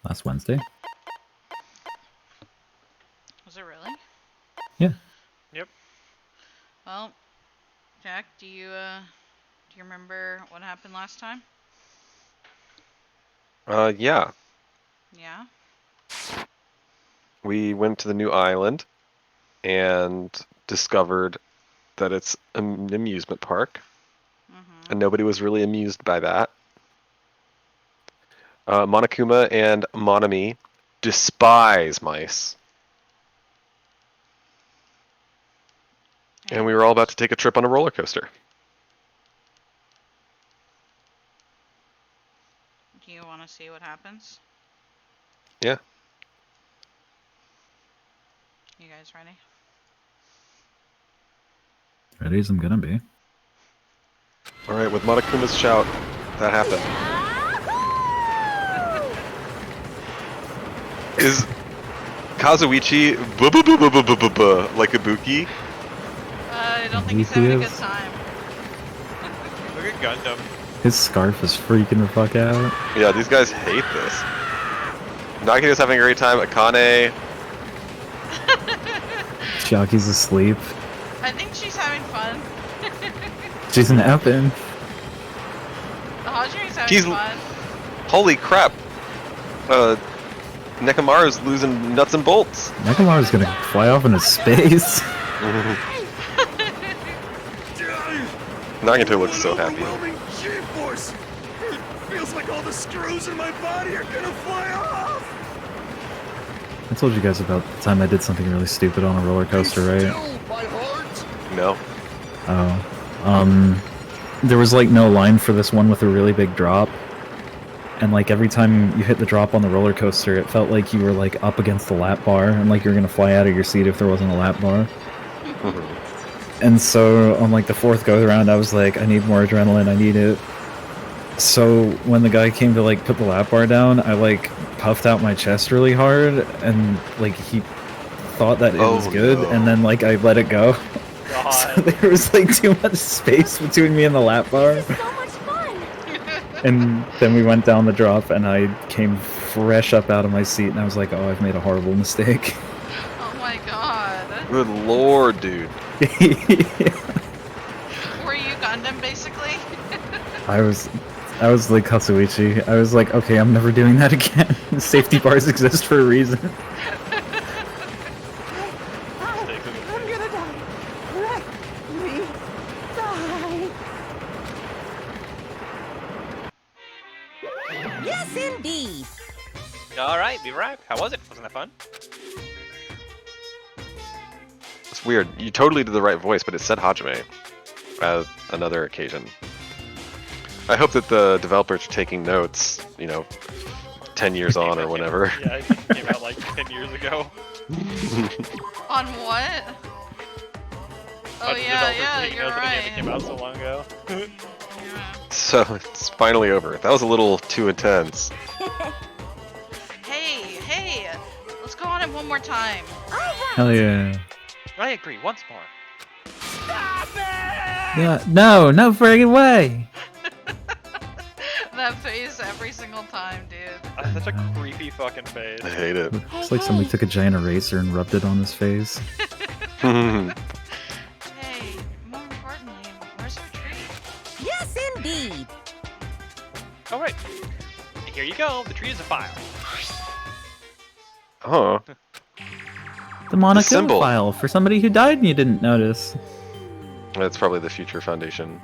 Last Wednesday. Was it really? Yeah. Yep. Well, Jack, do you remember what happened last time? Yeah. Yeah. We went to the new island and discovered that it's an amusement park. Mm-hmm. And nobody was really amused by that. Monokuma and Monami despise mice. And we were all about to take a trip on a roller coaster. Do you want to see what happens? Yeah. You guys ready? Ready as I'm gonna be. Alright, with Monokuma's shout, that happened. Is Kazuichi like Ibuki? I don't think he's having a good time. Look at Gundam. His scarf is freaking the fuck out. Yeah, these guys hate this. Nagito's having a great time. Akane. Shaki's asleep. I think she's having fun. She's napping. Hajime's having He's- fun. Holy crap. Nekomaru's losing nuts and bolts. Nekomaru's gonna fly off into space. Nagito looks so happy. Overwhelming G-force! It feels like all the screws in my body are gonna fly off! I told you guys about the time I did something really stupid on a roller coaster, right? Still, my heart! No. Oh. There was like no line for this one with a really big drop. And like every time you hit the drop on the roller coaster, it felt like you were like up against the lap bar and like you were gonna fly out of your seat if there wasn't a lap bar. And so on like the fourth go around, I was like, I need more adrenaline, I need it. So when the guy came to like put the lap bar down, I like puffed out my chest really hard and like he thought that it was good no. and then like I let it go. God. So there was like too much space between me and the lap bar. So much fun! And then we went down the drop and I came fresh up out of my seat and I was like, oh, I've made a horrible mistake. Oh my god. Good lord, dude. Were you Gundam, basically? I was like Katsuichi. I was like, okay, I'm never doing that again. Safety bars exist for a reason. I'm gonna die. Let me die. Yes, indeed. Alright, we arrived. How was it? Wasn't that fun? It's weird. You totally did the right voice, but it said Hajime as another occasion. I hope that the developers are taking notes, 10 years on or whatever. Yeah, it came out like 10 years ago. On what? Oh The yeah, developers yeah, taking you're notes of a game that right. came out so long ago. Yeah. So it's finally over. That was a little too intense. Hey, let's go on it one more time. Hell yeah. I agree, once more. Yeah, no friggin' way. That face every single time, dude. That's such a creepy fucking face. I hate it. It's like somebody took a giant eraser and rubbed it on his face. Hey, more importantly, where's our tree? Yes, indeed. Alright. Here you go. The tree is a file. Huh. The Monokuma symbol. file for somebody who died and you didn't notice. That's probably the Future Foundation.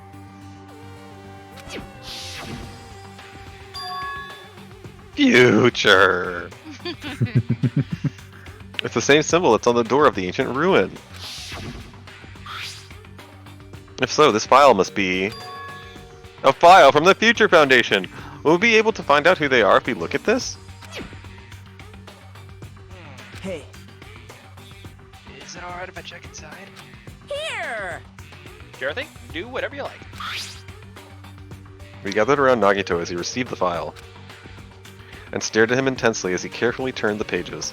Future! It's the same symbol that's on the door of the ancient ruin. If so, this file must be a file from the Future Foundation. Will we be able to find out who they are if we look at this? Hey, Is it alright if I check inside? Here. Sure thing. Do whatever you like. We gathered around Nagito as he received the file, and stared at him intensely as he carefully turned the pages.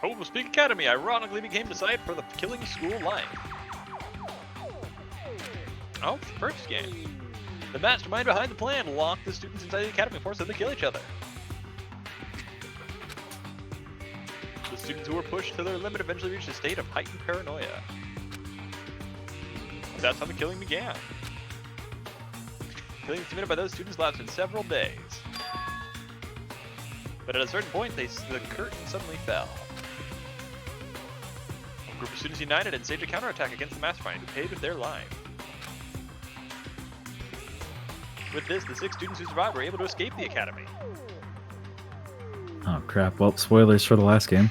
Home Speak Academy ironically became the site for the killing school life. Oh, the first game. The mastermind behind the plan locked the students inside the academy and forced them to kill each other. The students who were pushed to their limit eventually reached a state of heightened paranoia. That's how the killing began. Killings committed by those students lasted several days. But at a certain point, the curtain suddenly fell. A group of students united and staged a counterattack against the mastermind, who paid with their life. With this, the 6 students who survived were able to escape the academy. Oh crap! Well, spoilers for the last game.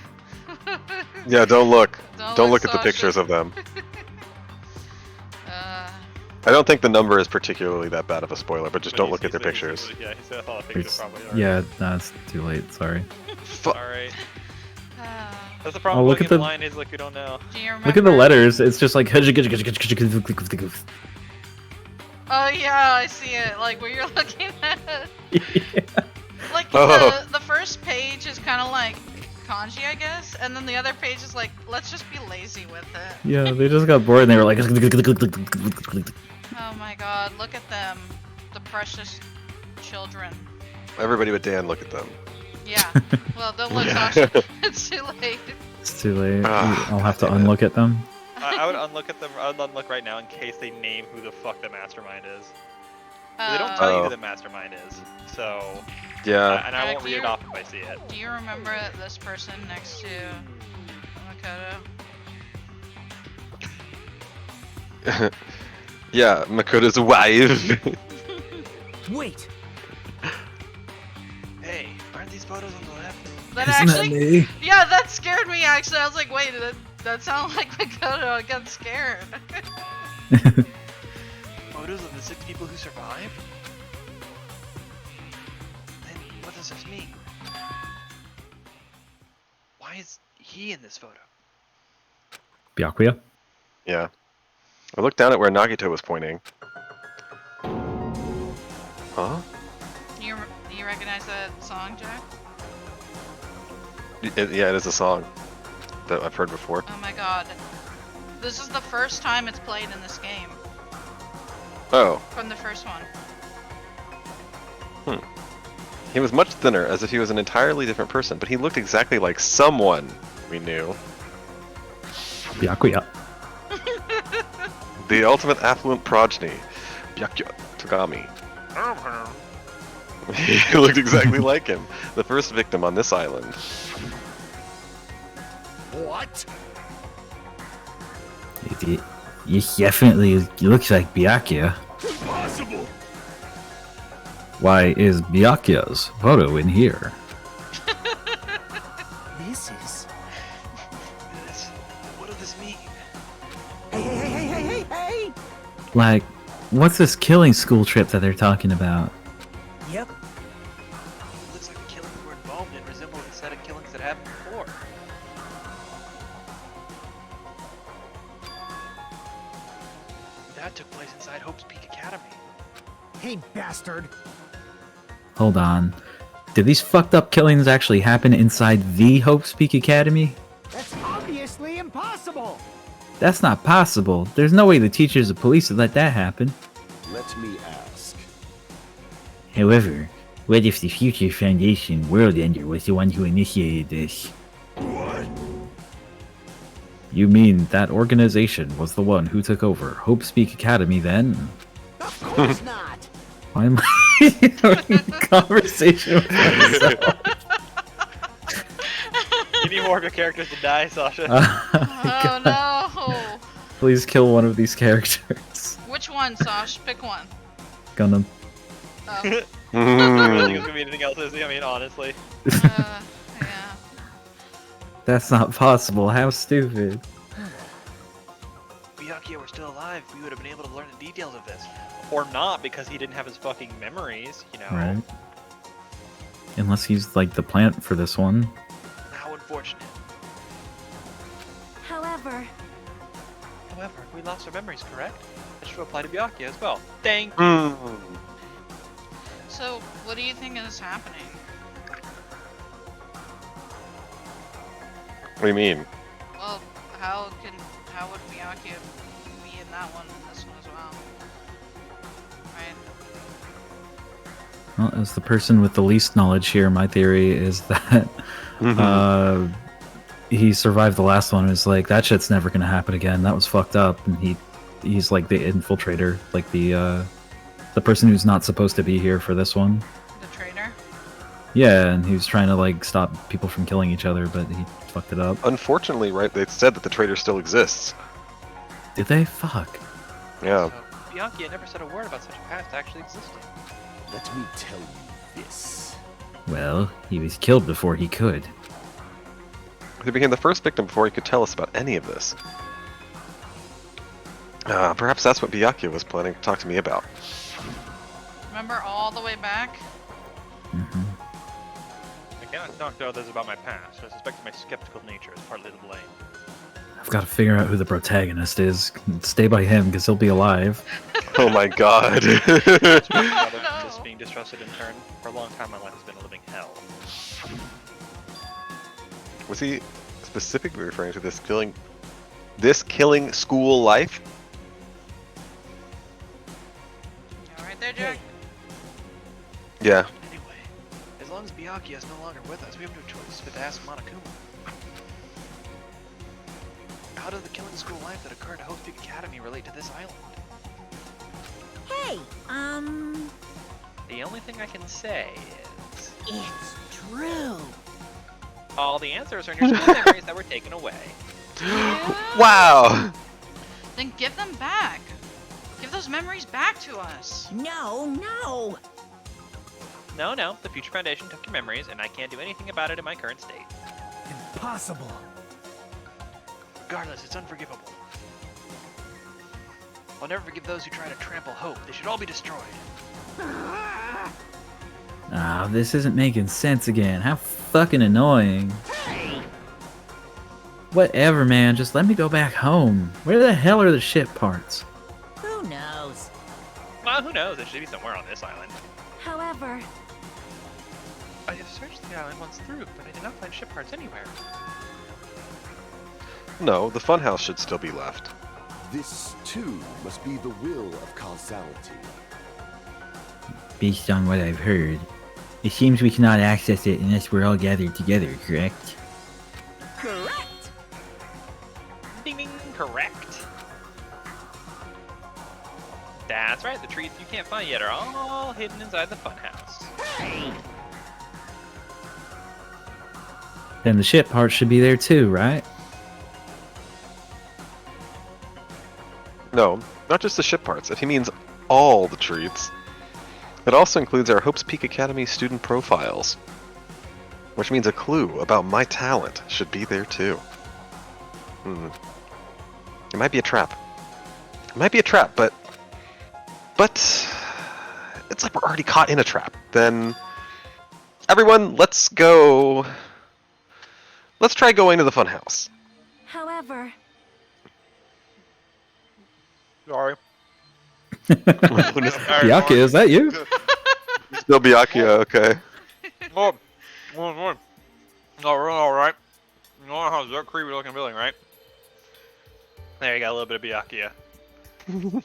Yeah, don't look. Don't Don't look, look at the Sasha. pictures of them. I don't think the number is particularly that bad of a spoiler, but just don't look at their pictures. Yeah, he said I thought the pictures probably are. Yeah, that's too late. Sorry. Alright. Uh, That's the problem Oh, with look looking at at the line is like we don't know. do you remember? Look at the letters. It's just like. Oh yeah, I see it. Like where you're looking at it. Like Oh. the first page is kind of like kanji, I guess, and then the other page is like, let's just be lazy with it. Yeah, they just got bored and they were like. Oh my god, look at them, the precious children. Everybody but Dan, look at them. Yeah. Well, don't look, Sasha. It's too late. It's too late. Ah, I'll have to damn it. unlook at them. I would unlook at them. I would unlook right now in case they name who the fuck the mastermind is. They don't tell you who Oh. the mastermind is, so Yeah. and I won't Jack, read it you're- off if I see it. Do you remember this person next to Makoto? Yeah, Makoto's wife. Wait. Hey, aren't these photos on the left? That actually, yeah, that scared me. Actually, I was like, wait, that sounds like Makoto. I got scared. Photos of the 6 people who survived? Then what does this mean? Why is he in this photo? Byakuya? Yeah. I looked down at where Nagito was pointing. Huh? Do you recognize that song, Jack? Yeah, it is a song that I've heard before. Oh my god. This is the first time it's played in this game. Oh, From the first one. he was much thinner, as if he was an entirely different person, but he looked exactly like someone we knew. Byakuya. The ultimate affluent progeny, Byakuya Togami. He looked exactly like him, the first victim on this island. What? It definitely looks like Byakuya. Impossible! Why is Byakuya's photo in here? This is. What does this mean? Hey! Like, what's this killing school trip that they're talking about? Yep. It looks like the killings we're involved in resemble the set of killings that happened before. That took place inside Hope's Peak Academy. Hey, bastard. Hold on. Did these fucked up killings actually happen inside the Hope's Peak Academy? That's obviously impossible. That's not possible. There's no way the teachers or police would let that happen. Let me ask. However, what if the Future Foundation World Ender was the one who initiated this? What? You mean that organization was the one who took over Hope's Peak Academy then? Of course not. Why am I having a conversation with myself? You need more of your characters to die, Sasha. Oh no! Please kill one of these characters. Which one, Sash? Pick one. Gonna. Oh. I don't think it's gonna be anything else, is it? I mean, honestly. Yeah. That's not possible. How stupid. If Byakuya were still alive, we would have been able to learn the details of this. Or not, because he didn't have his fucking memories, you know. Right. Unless he's like the plant for this one. How unfortunate. However, However, we lost our memories, correct? That should apply to Byakuya as well. Thank you. Hmm. So, what do you think is happening? What do you mean? Well, how would Byakuya be in that one and this one as well? Well, as the person with the least knowledge here, my theory is that he survived the last one. It was like, that shit's never gonna happen again. That was fucked up. And he's like the infiltrator, like the person who's not supposed to be here for this one. The traitor? Yeah, and he was trying to like stop people from killing each other, but he fucked it up. Unfortunately, right, they said that the traitor still exists. Did they? Fuck. Yeah. So, Bianchi never said a word about such a past actually existing. Let me tell you this. Well, he was killed before he could. He became the first victim before he could tell us about any of this. Perhaps that's what Byakuya was planning to talk to me about. Remember all the way back? I cannot talk to others about my past, so I suspect my skeptical nature is partly to blame. I've got to figure out who the protagonist is. Stay by him, because he'll be alive. Oh my god. Just being distrusted in turn. For a long time, my life has been a living hell. Was he specifically referring to this killing school life? You alright there, Jack? Yeah. Anyway, as long as Byakuya is no longer with us, we have no choice but to ask Monokuma. How does the killing school life that occurred at Hope Peak Academy relate to this island? Hey, The only thing I can say is... it's true. all the answers are in your school memories that were taken away. Wow! Then give them back. Give those memories back to us. No, no. No, the Future Foundation took your memories, and I can't do anything about it in my current state. Impossible. Regardless, it's unforgivable. I'll never forgive those who try to trample hope. They should all be destroyed. Ah, this isn't making sense again. How fucking annoying. Hey. Whatever, man. Just let me go back home. Where the hell are the ship parts? Who knows? Well, who knows? It should be somewhere on this island. However, I have searched the island once through, but I did not find ship parts anywhere. No, the funhouse should still be left. This, too, must be the will of causality. Based on what I've heard, it seems we cannot access it unless we're all gathered together, correct? correct. Ding ding, correct. That's right, the treats you can't find yet are all hidden inside the funhouse. Hey. Then the ship parts should be there too, right? No, not just the ship parts. If he means all the treats. It also includes our Hope's Peak Academy student profiles. Which means a clue about my talent should be there too. It might be a trap. It might be a trap, but it's like we're already caught in a trap. Then everyone, let's go. Let's try going to the funhouse. However, Sorry. Byakuya, is that you? Still Byakuya, okay. Oh, no, we're alright. You know how that creepy looking building, right? There, you got a little bit of Byakuya.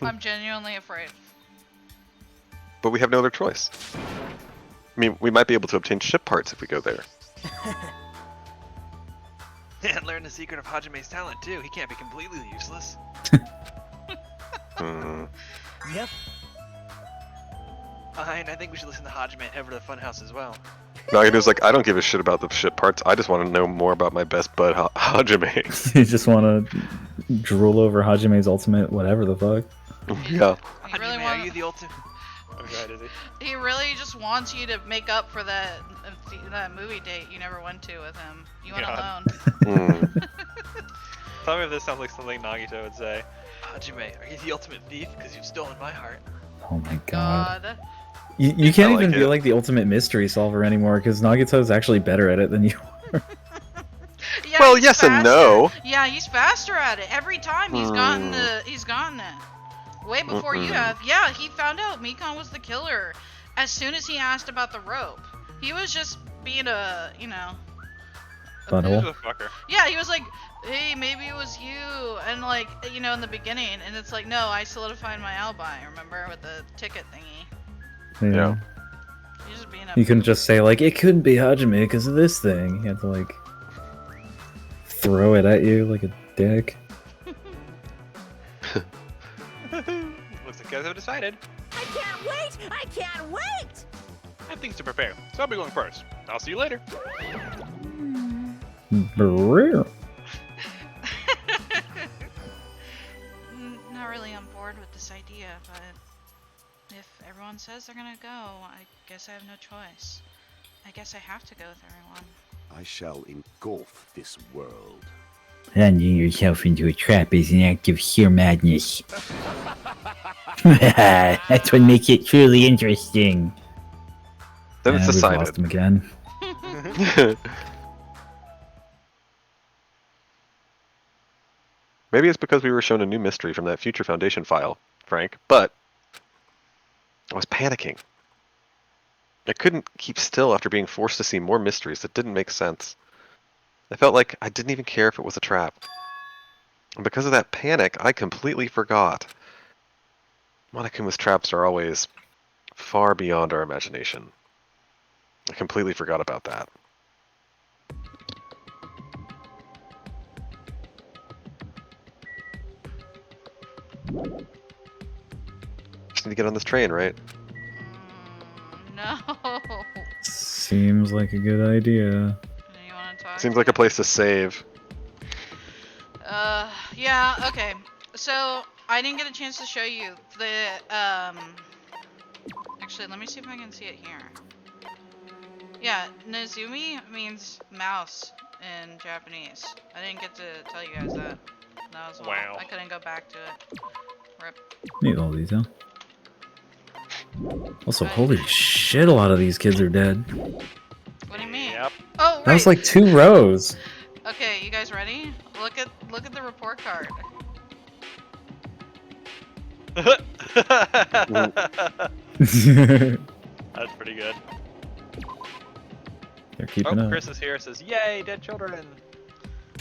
I'm genuinely afraid. But we have no other choice. I mean, we might be able to obtain ship parts if we go there. And learn the secret of Hajime's talent too. He can't be completely useless. yep. Fine, I think we should listen to Hajime and head over to the funhouse as well. Naganu's like, I don't give a shit about the ship parts. I just want to know more about my best bud, Hajime. You just want to drool over Hajime's ultimate whatever the fuck. Yeah. He really Hajime, want- are you the ultimate? Oh god, is he? He really just wants you to make up for that movie date you never went to with him. You went God. alone. Tell me if this sounds like something Nagito would say. Hajime, are you the ultimate thief? Because you've stolen my heart. Oh my god. God. You can't I like even be it. like the ultimate mystery solver anymore because Nagito's actually better at it than you are. Yeah, Well, he's yes and faster. no. Yeah, he's faster at it. Every time he's gotten it. Way before you have. Yeah, he found out Mikon was the killer as soon as he asked about the rope. He was just being a, Who's Butthole. a fucker? Yeah, he was like, hey, maybe it was you. And like, in the beginning. And it's like, no, I solidified my alibi, remember? With the ticket thingy. Yeah. You couldn't just say, like, it couldn't be Hajime because of this thing. You had to, like, throw it at you like a dick. Looks like you guys have decided. I can't wait! I can't wait! I have things to prepare, so I'll be going first. I'll see you later. Brrr. Not really on board with this idea, but if everyone says they're gonna go, I guess I have no choice. I guess I have to go with everyone. I shall engulf this world. Landing yourself into a trap is an act of sheer madness. That's what makes it truly interesting. Then it's We've lost decided. him again. Maybe it's because we were shown a new mystery from that Future Foundation file, Frank, but I was panicking. I couldn't keep still after being forced to see more mysteries that didn't make sense. I felt like I didn't even care if it was a trap. And because of that panic, I completely forgot. Monokuma's traps are always far beyond our imagination. I completely forgot about that. Just need to get on this train, right? No. Seems like a good idea. You wanna talk? Seems like a place to save. Yeah, okay. So, I didn't get a chance to show you the, actually, let me see if I can see it here. Yeah, Nezumi means mouse in Japanese. I didn't get to tell you guys that. That was all. Wow. I couldn't go back to it. Rip. Neat little detail. Also, holy shit, a lot of these kids are dead. What do you mean? Yep. Oh, right. That was like 2 rows. Okay, you guys ready? Look at the report card. They're That's pretty good. keeping Oh, up. Chris is here. Says, "Yay, dead children."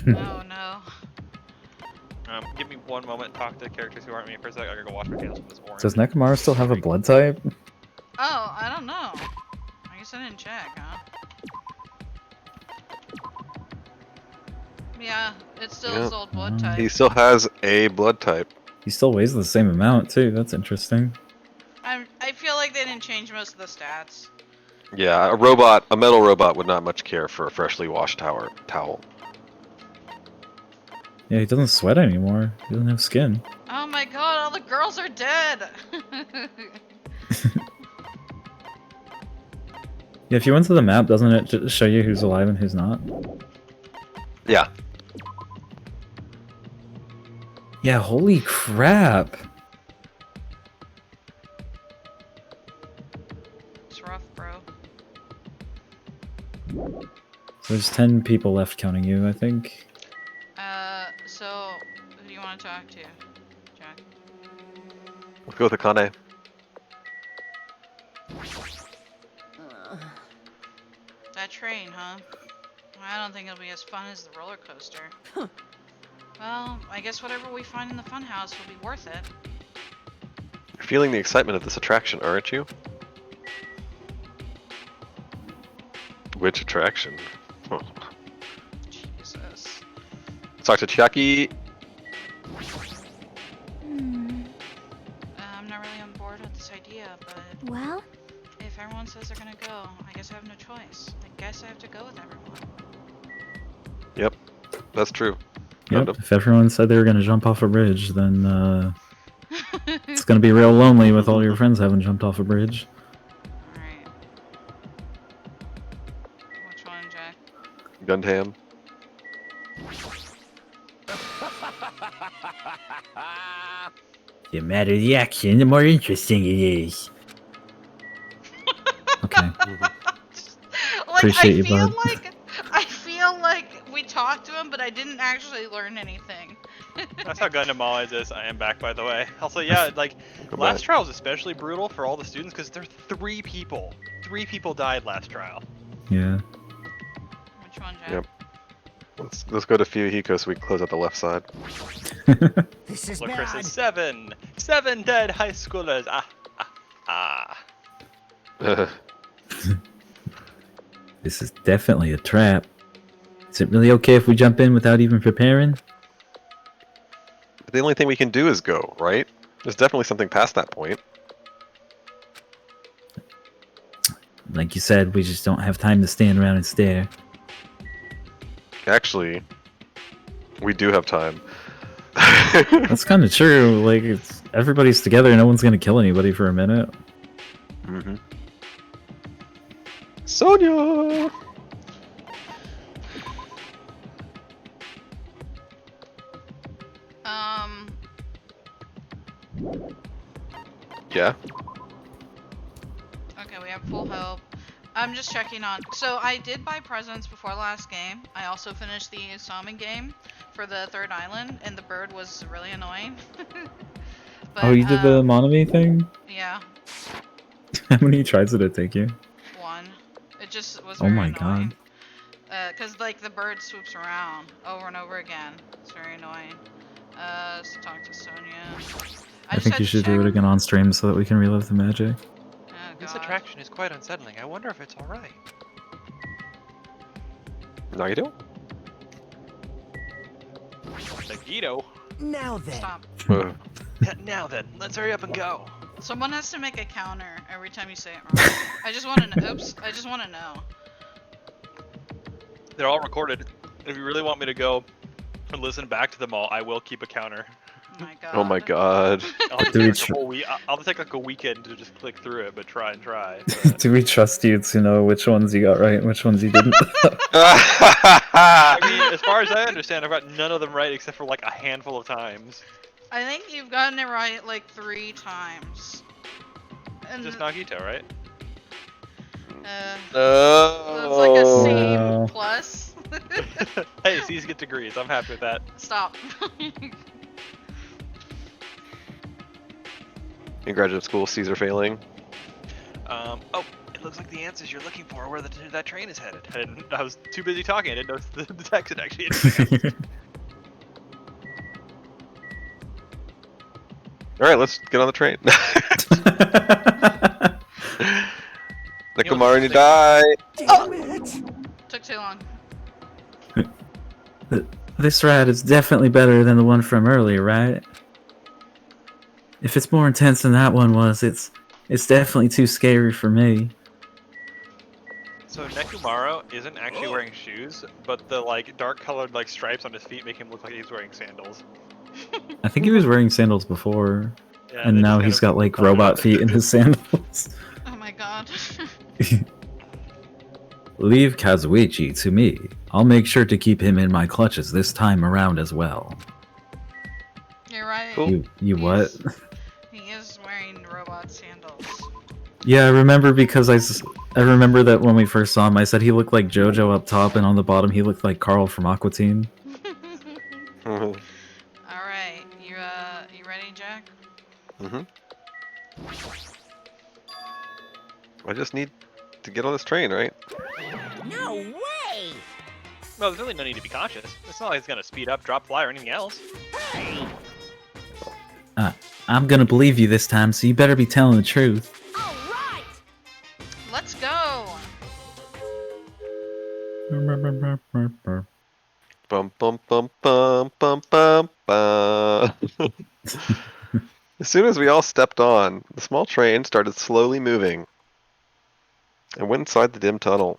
Oh no. Give me one moment. Talk to characters who aren't me for a sec. I gotta go wash my hands from this orange. Does Nekomaru still have a blood type? Oh, I don't know. I guess I didn't check, huh? Yeah, it's still his old blood type. He still has a blood type. He still weighs the same amount, too. That's interesting. I feel like they didn't change most of the stats. Yeah, a metal robot would not much care for a freshly washed towel. Yeah, he doesn't sweat anymore. He doesn't have skin. Oh my god, all the girls are dead! Yeah, if you went to the map, doesn't it just show you who's alive and who's not? Yeah. Yeah, holy crap. It's rough, bro. So there's 10 people left counting you, I think. So, who do you want to talk to, Jack? Let's go with Akane. That train, huh? I don't think it'll be as fun as the roller coaster. Well, I guess whatever we find in the funhouse will be worth it. You're feeling the excitement of this attraction, aren't you? Which attraction? Oh. Jesus. Let's talk to Chiaki. I'm not really on board with this idea, but Well, if everyone says they're gonna go, I guess I have no choice. I guess I have to go with everyone. Yep, that's true. Yep, Kind of. if everyone said they were gonna jump off a bridge, then it's gonna be real lonely with all your friends having jumped off a bridge. Alright. Which one, Jack? Gundam. The madder the action, the more interesting it is. Okay. Like, Appreciate you, bud. I feel like we talked to him, but I didn't actually learn anything. That's how Gundam always is. I am back, by the way. Also, yeah, like, Come last back. trial is especially brutal for all the students because there's 3 people. 3 people died last trial. Yeah. Which one, Jack? Yep. Let's go to Fuyuhiko so we can close out the left side. this is Look, Chris bad. is 7. 7 dead high schoolers. Ah, ah, ah. This is definitely a trap. Is it really okay if we jump in without even preparing? The only thing we can do is go, right? There's definitely something past that point. Like you said, we just don't have time to stand around and stare. Actually, we do have time. That's kind of true. Like, it's everybody's together. No one's gonna kill anybody for a minute. Mm-hmm. Sonia! Yeah? Okay, we have full help. I'm just checking on. So I did buy presents before last game. I also finished the salmon game for the third island, and the bird was really annoying. But, Oh, you did the Monokuma thing? Yeah, How many tries did it take you? one. It just was Oh very my annoying. god. Cause like the bird swoops around over and over again. It's very annoying. Let's talk to Sonia. I just think had you to should do check- it again on stream so that we can relive the magic. Oh, This God. attraction is quite unsettling. I wonder if it's alright. Nagito? Nagito? Now then. Stop. Now then, let's hurry up and go. Someone has to make a counter every time you say it wrong. I just want to know. Oops. I just want to know. They're all recorded. If you really want me to go and listen back to them all, I will keep a counter. Oh my God. Oh my god. I'll just Do we take like a whole week. I'll take like a weekend to just click through it, but try and try. But... Do we trust you to know which ones you got right and which ones you didn't? I mean, as far as I understand, I've got none of them right except for like a handful of times. I think you've gotten it right like 3 times. And Just Nagito, right? that's like a Oh. C plus. Hey, C's get degrees. I'm happy with that. Stop. In graduate school, C's are failing. Oh, it looks like the answers you're looking for are where that train is headed. I was too busy talking. I didn't notice the text had actually anything else. Alright, let's get on the train. Nekomaru ni die! Damn it! Took too long. This ride is definitely better than the one from earlier, right? If it's more intense than that one was, it's definitely too scary for me. So Nekomaru isn't actually wearing shoes, but the like dark colored like stripes on his feet make him look like he's wearing sandals. I think he was wearing sandals before, Yeah, and they now just he's kind got of like brought it robot up. feet in his sandals. Oh my God. Leave Kazuichi to me. I'll make sure to keep him in my clutches this time around as well. You're right. Cool. You what? He is wearing robot sandals. Yeah, I remember because I remember that when we first saw him, I said he looked like JoJo up top, and on the bottom he looked like Carl from Aqua Teen. All right, you ready, Jack? I just need to get on this train, right? No way! No, there's really no need to be cautious. It's not like it's gonna speed up, drop, fly, or anything else. Hey! I'm gonna believe you this time, so you better be telling the truth. All right! Let's go. Bum bum bum bum bum bum bum. As soon as we all stepped on, the small train started slowly moving and went inside the dim tunnel.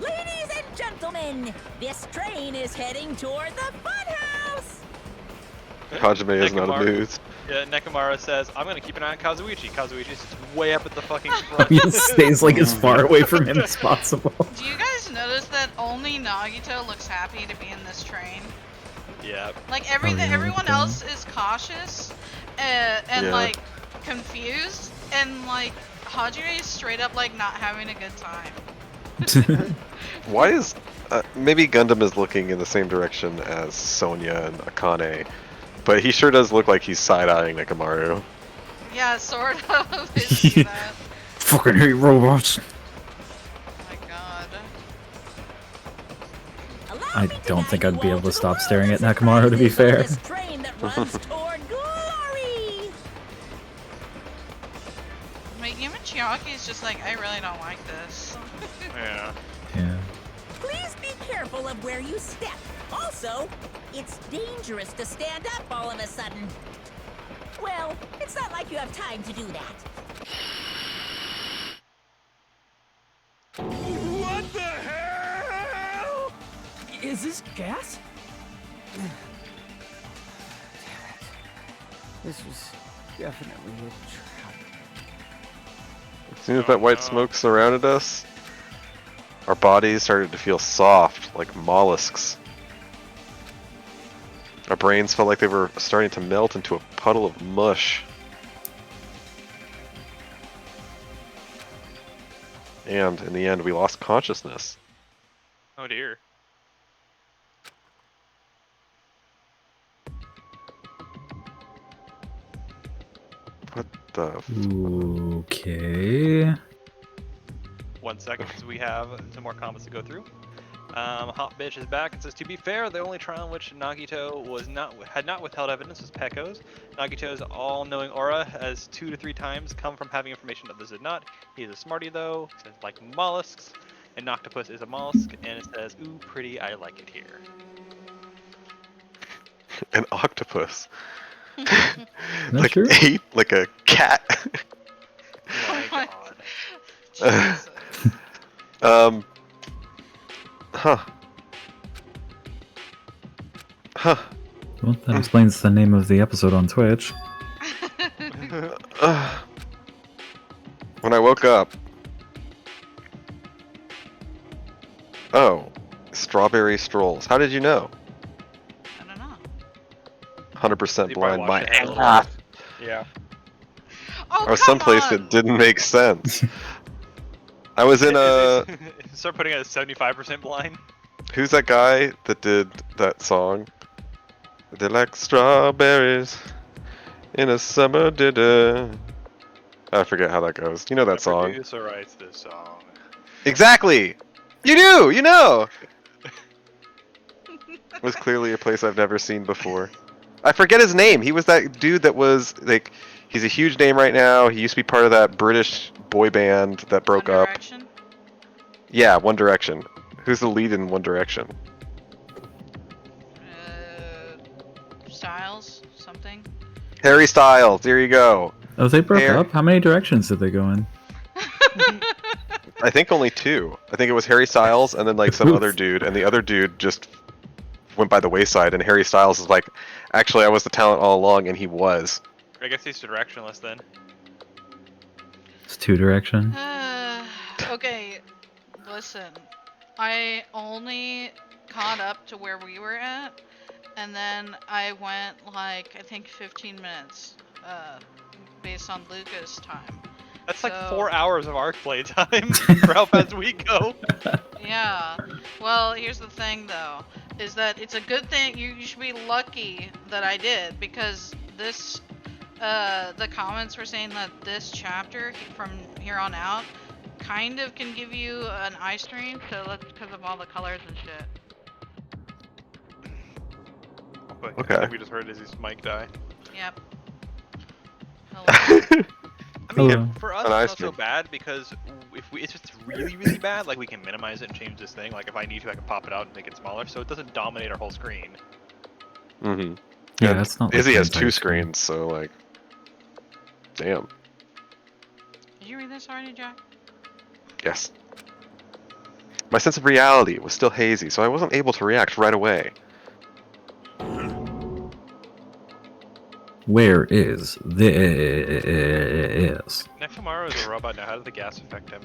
Ladies and gentlemen, this train is heading toward the funhouse! Hajime is not Nekomaru- amused. Yeah, Nekomaru says, I'm gonna keep an eye on Kazuichi. Kazuichi sits way up at the fucking front. He stays like as far away from him as possible. Do you guys notice that only Nagito looks happy to be in this train? Yeah. Like Oh, yeah, everyone okay. else is cautious and Yeah. like confused, and like Hajime is straight up like not having a good time. Why is maybe Gundam is looking in the same direction as Sonya and Akane, but he sure does look like he's side-eyeing Nekomaru. Yeah, sort of. I see that. Fucking hate robots. Oh my God. Allow I me to don't think guide I'd be you all able to the stop world staring at of Nekomaru, to be surprises on fair. This train that runs toward glory! Like, even Chiaki's just like, I really don't like this. Yeah. Yeah. Please be careful of where you step. Also, it's dangerous to stand up all of a sudden. Well, it's not like you have time to do that. What the hell? Is this gas? Damn it. This was definitely a trap. As soon as that white smoke surrounded us, our bodies started to feel soft, like mollusks. Our brains felt like they were starting to melt into a puddle of mush. And in the end, we lost consciousness. Oh dear. What the? Okay. 1 second, because we have some more comments to go through. Hot Bitch is back and says, to be fair, the only trial in which Nagito had not withheld evidence was Pekko's. Nagito's all-knowing aura has 2 to 3 times come from having information others did not. He is a smarty though, says like mollusks, and Noctopus is a mollusk, and it says, ooh, pretty, I like it here. An octopus. That like true? like a cat. Oh my God. Jesus. Huh. Huh. Well, that explains the name of the episode on Twitch. When I woke up. Oh, strawberry strolls. How did you know? I don't know. 100% You blind. probably My watched it a little ass. Yeah. Oh, Or come someplace on. that didn't make sense. I was in a. Start putting it at 75% blind. Who's that guy that did that song? They're like strawberries in a summer dinner. I forget how that goes. You know that song. Producer writes this song. Exactly! You do! You know! It was clearly a place I've never seen before. I forget his name. He was that dude that was, like, he's a huge name right now. He used to be part of that British boy band that broke One up. Direction? Yeah, One Direction. Who's the lead in One Direction? Styles? Something? Harry Styles. There you go. Oh, they broke Hair- up? How many directions did they go in? I think only 2. I think it was Harry Styles and then like some other dude, and the other dude just went by the wayside, and Harry Styles is like, actually I was the talent all along, and he was. I guess he's directionless then. It's two direction. Okay, listen. I only caught up to where we were at, and then I went like, I think 15 minutes, based on Luca's time. That's like So- 4 hours of arc play time for how fast we go. Yeah. Well, here's the thing though, is that it's a good thing, you should be lucky that I did, because this, the comments were saying that this chapter, from here on out, kind of can give you an eye strain, so because of all the colors and shit. But Okay. I think we just heard Izzy's mic die. Yep. Hello. I mean, Hello. for us, An eye it's not so strain. bad because if it's just really, really bad, like we can minimize it and change this thing. Like if I need to, I can pop it out and make it smaller, so it doesn't dominate our whole screen. Mm-hmm. Yeah, And it's not like Izzy the has entire 2 screen. screens, so like, damn. Did you read this already, Jack? Yes. My sense of reality was still hazy, so I wasn't able to react right away. Where is this? Nekomaru is a robot now. How does the gas affect him?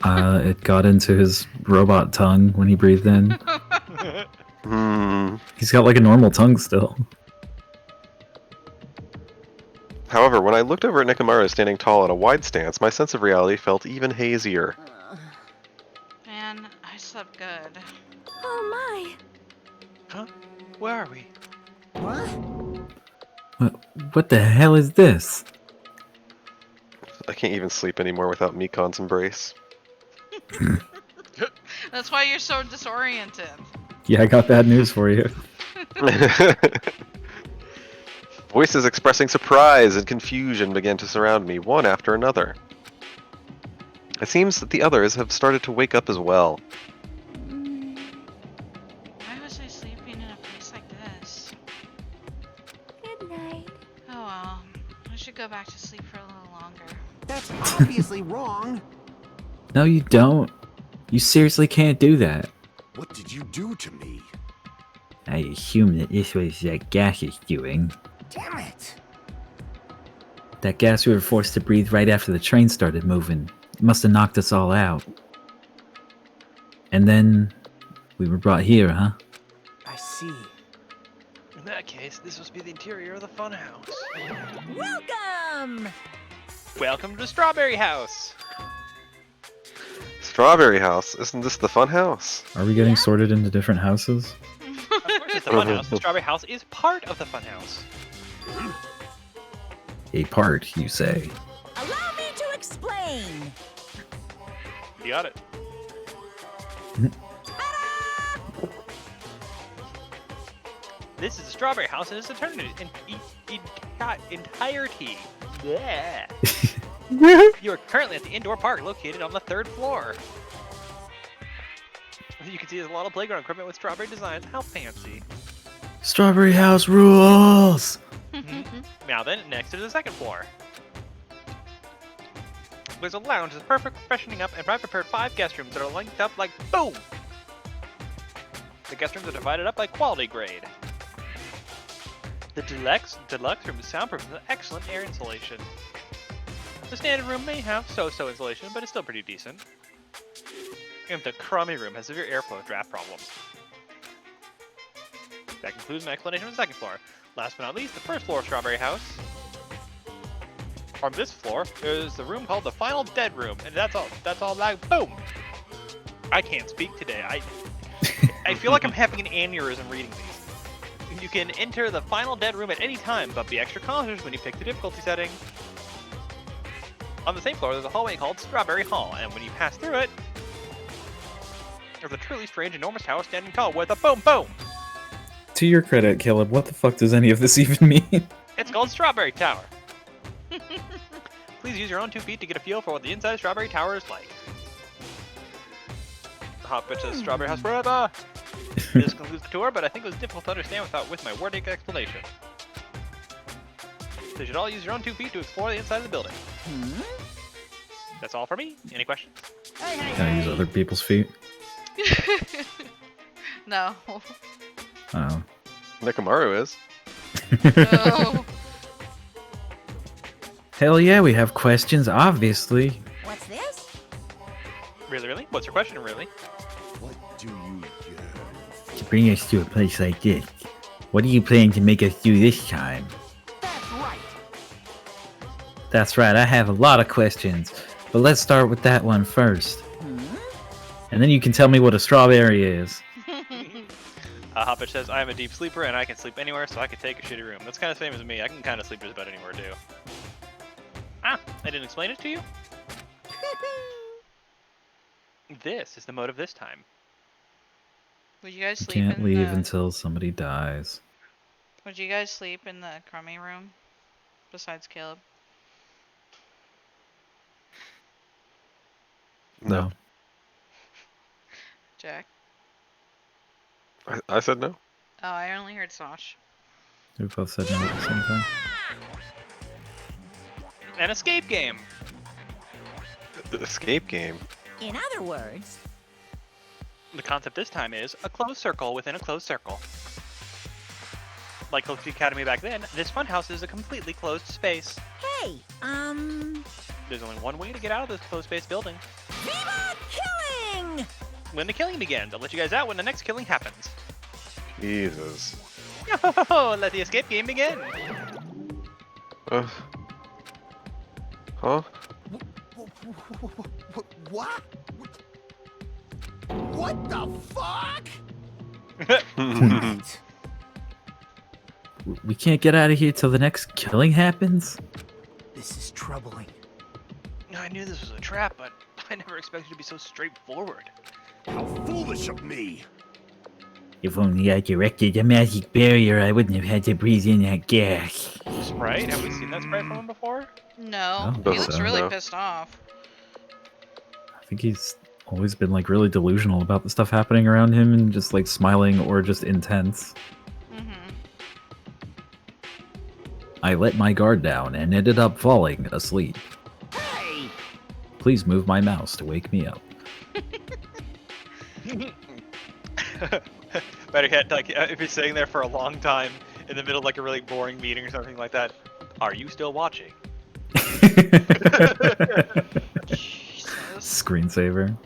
It got into his robot tongue when he breathed in. Hmm. He's got like a normal tongue still. However, when I looked over at Nekomaru standing tall at a wide stance, my sense of reality felt even hazier. Man, I slept good. Oh Huh? Where are we? my. What? What the hell is this? I can't even sleep anymore without Mikon's embrace. That's why you're so disoriented. Yeah, I got bad news for you. Voices expressing surprise and confusion began to surround me, one after another. It seems that the others have started to wake up as well. Why was I sleeping in a place like this? Good night. Oh well, I should go back to sleep for a little longer. That's obviously wrong. No, you don't. You seriously can't do that. What did you do to me? I assume that this was that gas's doing. Damn it! That gas we were forced to breathe right after the train started moving. It must have knocked us all out. And then we were brought here, huh? I see. In that case, this must be the interior of the funhouse. Welcome! Welcome to the Strawberry House! Strawberry House, isn't this the fun house? Are we getting sorted into different houses? Of course it's the funhouse. The Strawberry House is part of the funhouse. A part, you say. Allow me to explain. You got it. This is the Strawberry House in its entirety. Yeah. You are currently at the indoor park located on the 3rd floor. You can see there's a lot of playground equipment with strawberry designs. How fancy. Strawberry House rules! Now then, next to the 2nd floor. There's a lounge that's perfect for freshening up, and I've prepared 5 guest rooms that are linked up like boom! The guest rooms are divided up by quality grade. The deluxe room is soundproof with excellent air insulation. The standard room may have so-so insulation, but it's still pretty decent. And the crummy room has severe airflow draft problems. That concludes my explanation of the 2nd floor. Last but not least, the 1st floor of Strawberry House. On this floor is the room called the Final Dead Room, and that's all like boom! I can't speak today. I feel like I'm having an aneurysm reading these. You can enter the Final Dead Room at any time, but be extra cautious when you pick the difficulty setting. On the same floor, there's a hallway called Strawberry Hall, and when you pass through it, there's a truly strange, enormous tower standing tall with a boom boom! To your credit, Caleb, what the fuck does any of this even mean? It's called Strawberry Tower. Please use your own 2 feet to get a feel for what the inside of Strawberry Tower is like. Hop bitches, Strawberry House forever! This concludes the tour, but I think it was difficult to understand with my wordy explanation. So you should all use your own 2 feet to explore the inside of the building. That's all for me. Any questions? Can I use other people's feet? No. Oh. Nekomaru is. No. Hell yeah, we have questions, obviously. What's this? Really? What's your question, really? What do you get? To bring us to a place like this, what are you planning to make us do this time? That's right. That's right, I have a lot of questions, but let's start with that one first. And then you can tell me what a strawberry is. Hoppitch says, I am a deep sleeper and I can sleep anywhere, so I can take a shitty room. That's kind of the same as me. I can kind of sleep just about anywhere, too. Ah, I didn't explain it to you? This is the motive this time. Would you guys You sleep can't in leave the... until somebody dies. Would you guys sleep in the crummy room? Besides Caleb? No. Jack? I said no. Oh, I only heard Sosh. We both said no at the same time. An escape game! The escape game. In other words, The concept this time is a closed circle within a closed circle. Like Cookie Academy back then, this funhouse is a completely closed space. hey, There's only one way to get out of this closed space building. Viva Killing! When the killing begins, I'll let you guys out when the next killing happens. Jesus. Let the escape game begin! Huh? What? What the fuck? We can't get out of here till the next killing happens? This is troubling. I knew this was a trap, but I never expected it to be so straightforward. How foolish of me! If only I directed a magic barrier, I wouldn't have had to breathe in that gas. Sprite? Have we seen that sprite from him before? No, Oh, he looks so. really No. pissed off. I think he's always been like really delusional about the stuff happening around him and just like smiling or just intense. Mm-hmm. I let my guard down and ended up falling asleep. Hey! Please move my mouse to wake me up. Better yet, like if you're sitting there for a long time in the middle of like a really boring meeting or something like that, are you still watching? Jesus. Screensaver.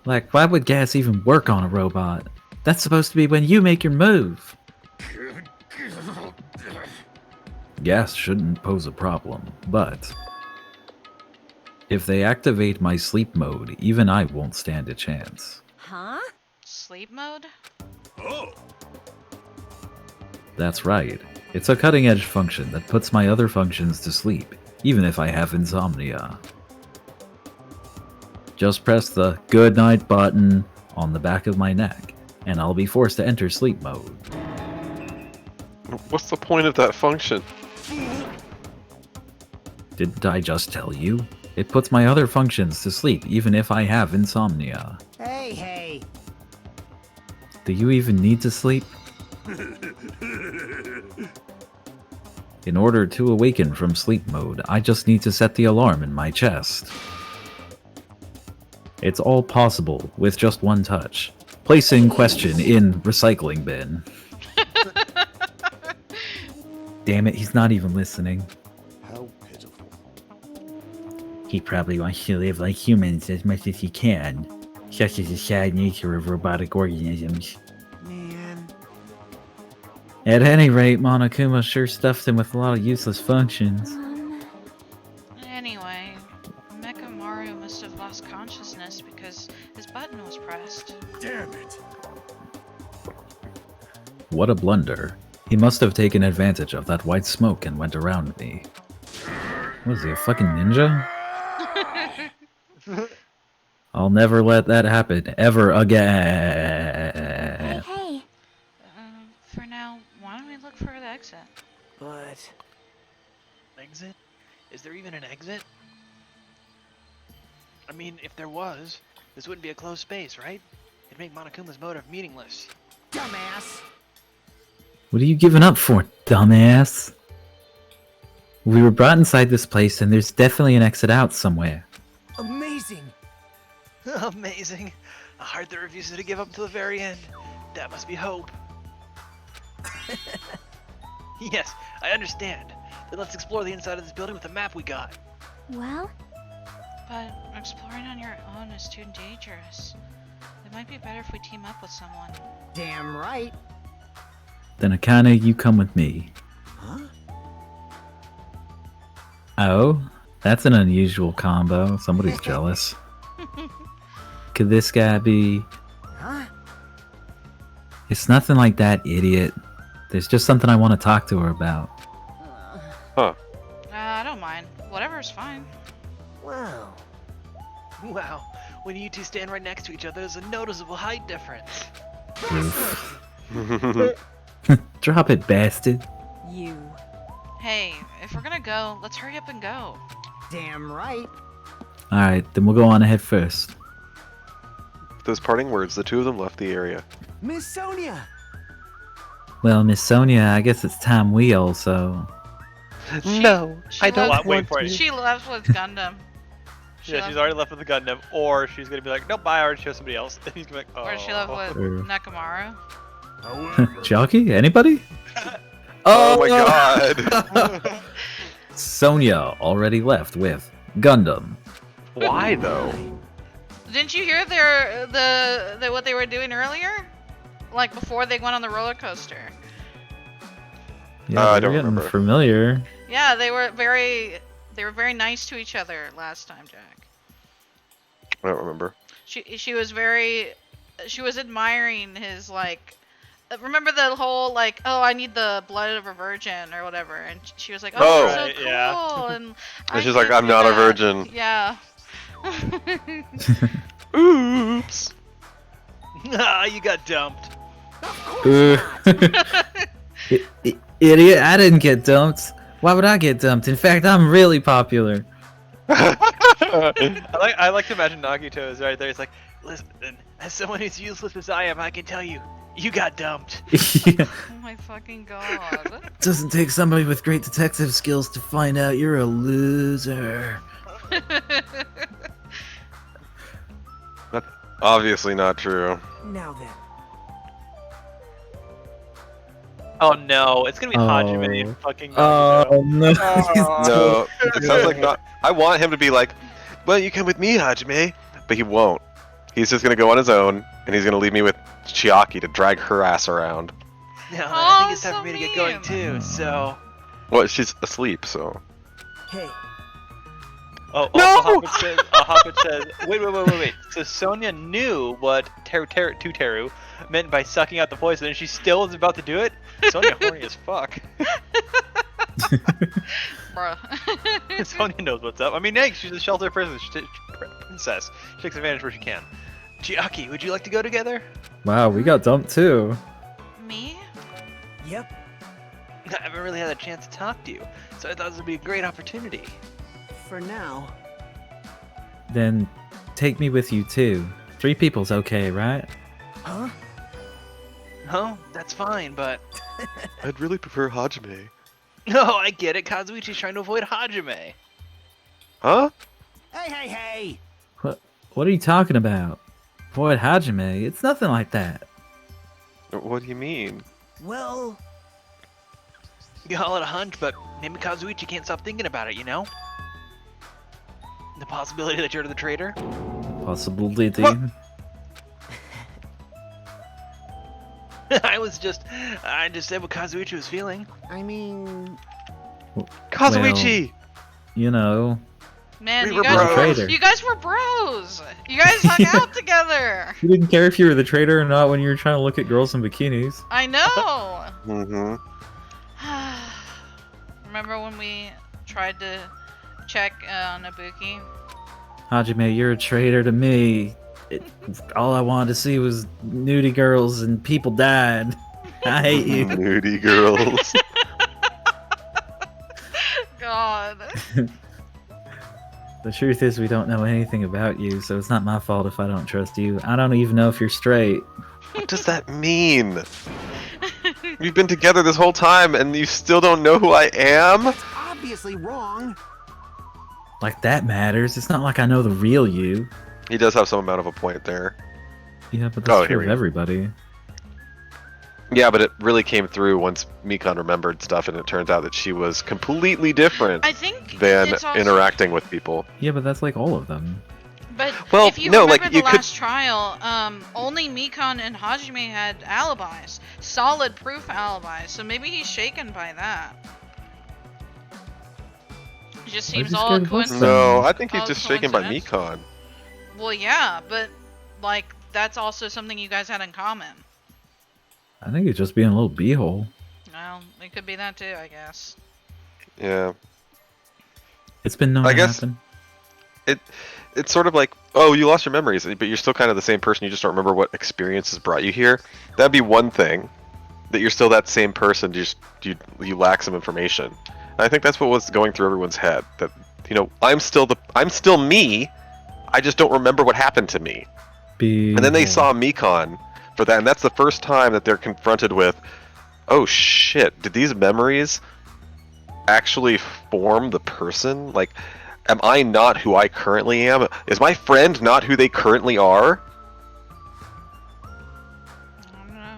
Like, why would gas even work on a robot? That's supposed to be when you make your move. Gas shouldn't pose a problem, but if they activate my sleep mode, even I won't stand a chance. Huh? Sleep mode? Oh, That's right. It's a cutting-edge function that puts my other functions to sleep, even if I have insomnia. Just press the good night button on the back of my neck, and I'll be forced to enter sleep mode. What's the point of that function? Didn't I just tell you? It puts my other functions to sleep, even if I have insomnia. Hey, hey. Do you even need to sleep? In order to awaken from sleep mode, I just need to set the alarm in my chest. It's all possible with just one touch. Placing question in recycling bin. Damn it, he's not even listening. how pitiful. He probably wants to live like humans as much as he can. Such is the sad nature of robotic organisms. Man. At any rate, Monokuma sure stuffed him with a lot of useless functions. Anyway, Mecha Mario must have lost consciousness because his button was pressed. Damn it. What a blunder. He must have taken advantage of that white smoke and went around me. Was he, a fucking ninja? I'll never let that happen ever again. Hey. For now, why don't we look for the exit? But Exit? Is there even an exit? I mean, if there was, this wouldn't be a closed space, right? It'd make Monokuma's motive meaningless. Dumbass. What are you giving up for, dumbass? We were brought inside this place and there's definitely an exit out somewhere. amazing. Amazing. A heart that refuses to give up to the very end. That must be hope. Yes, I understand. Then let's explore the inside of this building with the map we got. Well, But exploring on your own is too dangerous. It might be better if we team up with someone. Damn right. Then Akane, you come with me. Huh? Oh, that's an unusual combo. Somebody's jealous. Could this guy be... Huh? It's nothing like that, idiot. There's just something I want to talk to her about. Huh. I don't mind. Whatever's fine. Wow. Wow, when you two stand right next to each other, there's a noticeable height difference. Oof. Drop it, bastard. You. Hey, if we're gonna go, let's hurry up and go. Damn right. Alright, then we'll go on ahead first. Those parting words, the two of them left the area. Miss Sonia. Well, Miss Sonia, I guess it's time we also... No, I don't Well, wait for it. She left with Gundam. Yeah, she's already left with the Gundam, or she's gonna be like, nope, bye, I already chose somebody else. And he's gonna be like, oh. Or she left with Or- Nekomaru. However, Jockey? Anybody? Oh my god! Sonia already left with Gundam. Why though? Didn't you hear what they were doing earlier? Like before they went on the roller coaster. Yeah, I they're don't getting remember. Yeah, familiar. they were very nice to each other last time, Jack. I don't remember. She was admiring his like. Remember the whole like, oh, I need the blood of a virgin or whatever, and she was like, oh, Oh. that's so Right, cool, yeah. and And she's I like, can't I'm do not a that." virgin. Yeah. Oops. Ah, you got dumped. Idiot, I didn't get dumped. Why would I get dumped? In fact, I'm really popular. I like to imagine Nagito is right there. He's like, listen, as someone who's useless as I am, I can tell you, you got dumped. Yeah. Oh my fucking god. Doesn't take somebody with great detective skills to find out you're a loser. That's obviously not true. Now then. Oh no, it's gonna be Hajime and fucking Nagito. Oh no. No, it sounds like not. I want him to be like, well, you come with me, Hajime, but he won't. He's just gonna go on his own, and he's gonna leave me with Chiaki to drag her ass around. No, I Oh, think it's time so for me to get going mean. too. So, Well, she's asleep, so. Hey, oh, No! also Hoppich says, wait. So Sonia knew what Teru meant by sucking out the poison, and she still is about to do it. Sonia horny as fuck. Bruh. Sonia knows what's up. I mean, hey, she's a sheltered princess. She takes advantage where she can. Chiaki, would you like to go together? Wow, we got dumped too. Me? yep. I haven't really had a chance to talk to you, so I thought this would be a great opportunity. For now. Then take me with you too. 3 people's okay, right? Huh? No, that's fine, but... I'd really prefer Hajime. No, I get it. Kazuichi's trying to avoid Hajime. Huh? Hey! What are you talking about? Avoid Hajime? It's nothing like that. What do you mean? Well, You call it a hunch, but maybe Kazuichi can't stop thinking about it, you know? The possibility that you're the traitor? Possibility. What? I just said what Kazuichi was feeling. I mean, Kazuichi! You know, Man, We you were guys bros. were, you guys were bros. You guys hung out together. You didn't care if you were the traitor or not when you were trying to look at girls in bikinis. I know. Mm-hmm. Remember when we tried to check Nabuki? Hajime, you're a traitor to me. All I wanted to see was nudie girls and people died. I hate you. Nudie girls. God. The truth is we don't know anything about you, so it's not my fault if I don't trust you. I don't even know if you're straight. What does that mean? We've been together this whole time and you still don't know who I am? that's obviously wrong. Like that matters. It's not like I know the real you. He does have some amount of a point there. Yeah, but Oh, that's here true we of go. everybody. Yeah, but it really came through once Mikan remembered stuff and it turns out that she was completely different I think than it's also, interacting with people. Yeah, but that's like all of them. But Well, if you no, remember like, the you could- last trial, only Mikan and Hajime had alibis, solid proof alibis. So maybe he's shaken by that. It just seems just all get a hooked coincidence. No, I think he's Oh, just shaken by coincidence? Mikan. Well, yeah, but like that's also something you guys had in common. I think it's just being a little beehole. Well, it could be that too, I guess. Yeah. It's been known I to guess- happen. It's sort of like, oh, you lost your memories, but you're still kind of the same person, you just don't remember what experiences brought you here. That'd be one thing. That you're still that same person, you lack some information. And I think that's what was going through everyone's head. That, you know, I'm still me, I just don't remember what happened to me. And then they saw Mikan for that, and that's the first time that they're confronted with, oh shit, did these memories actually form the person? Like, am I not who I currently am? Is my friend not who they currently are? I don't know.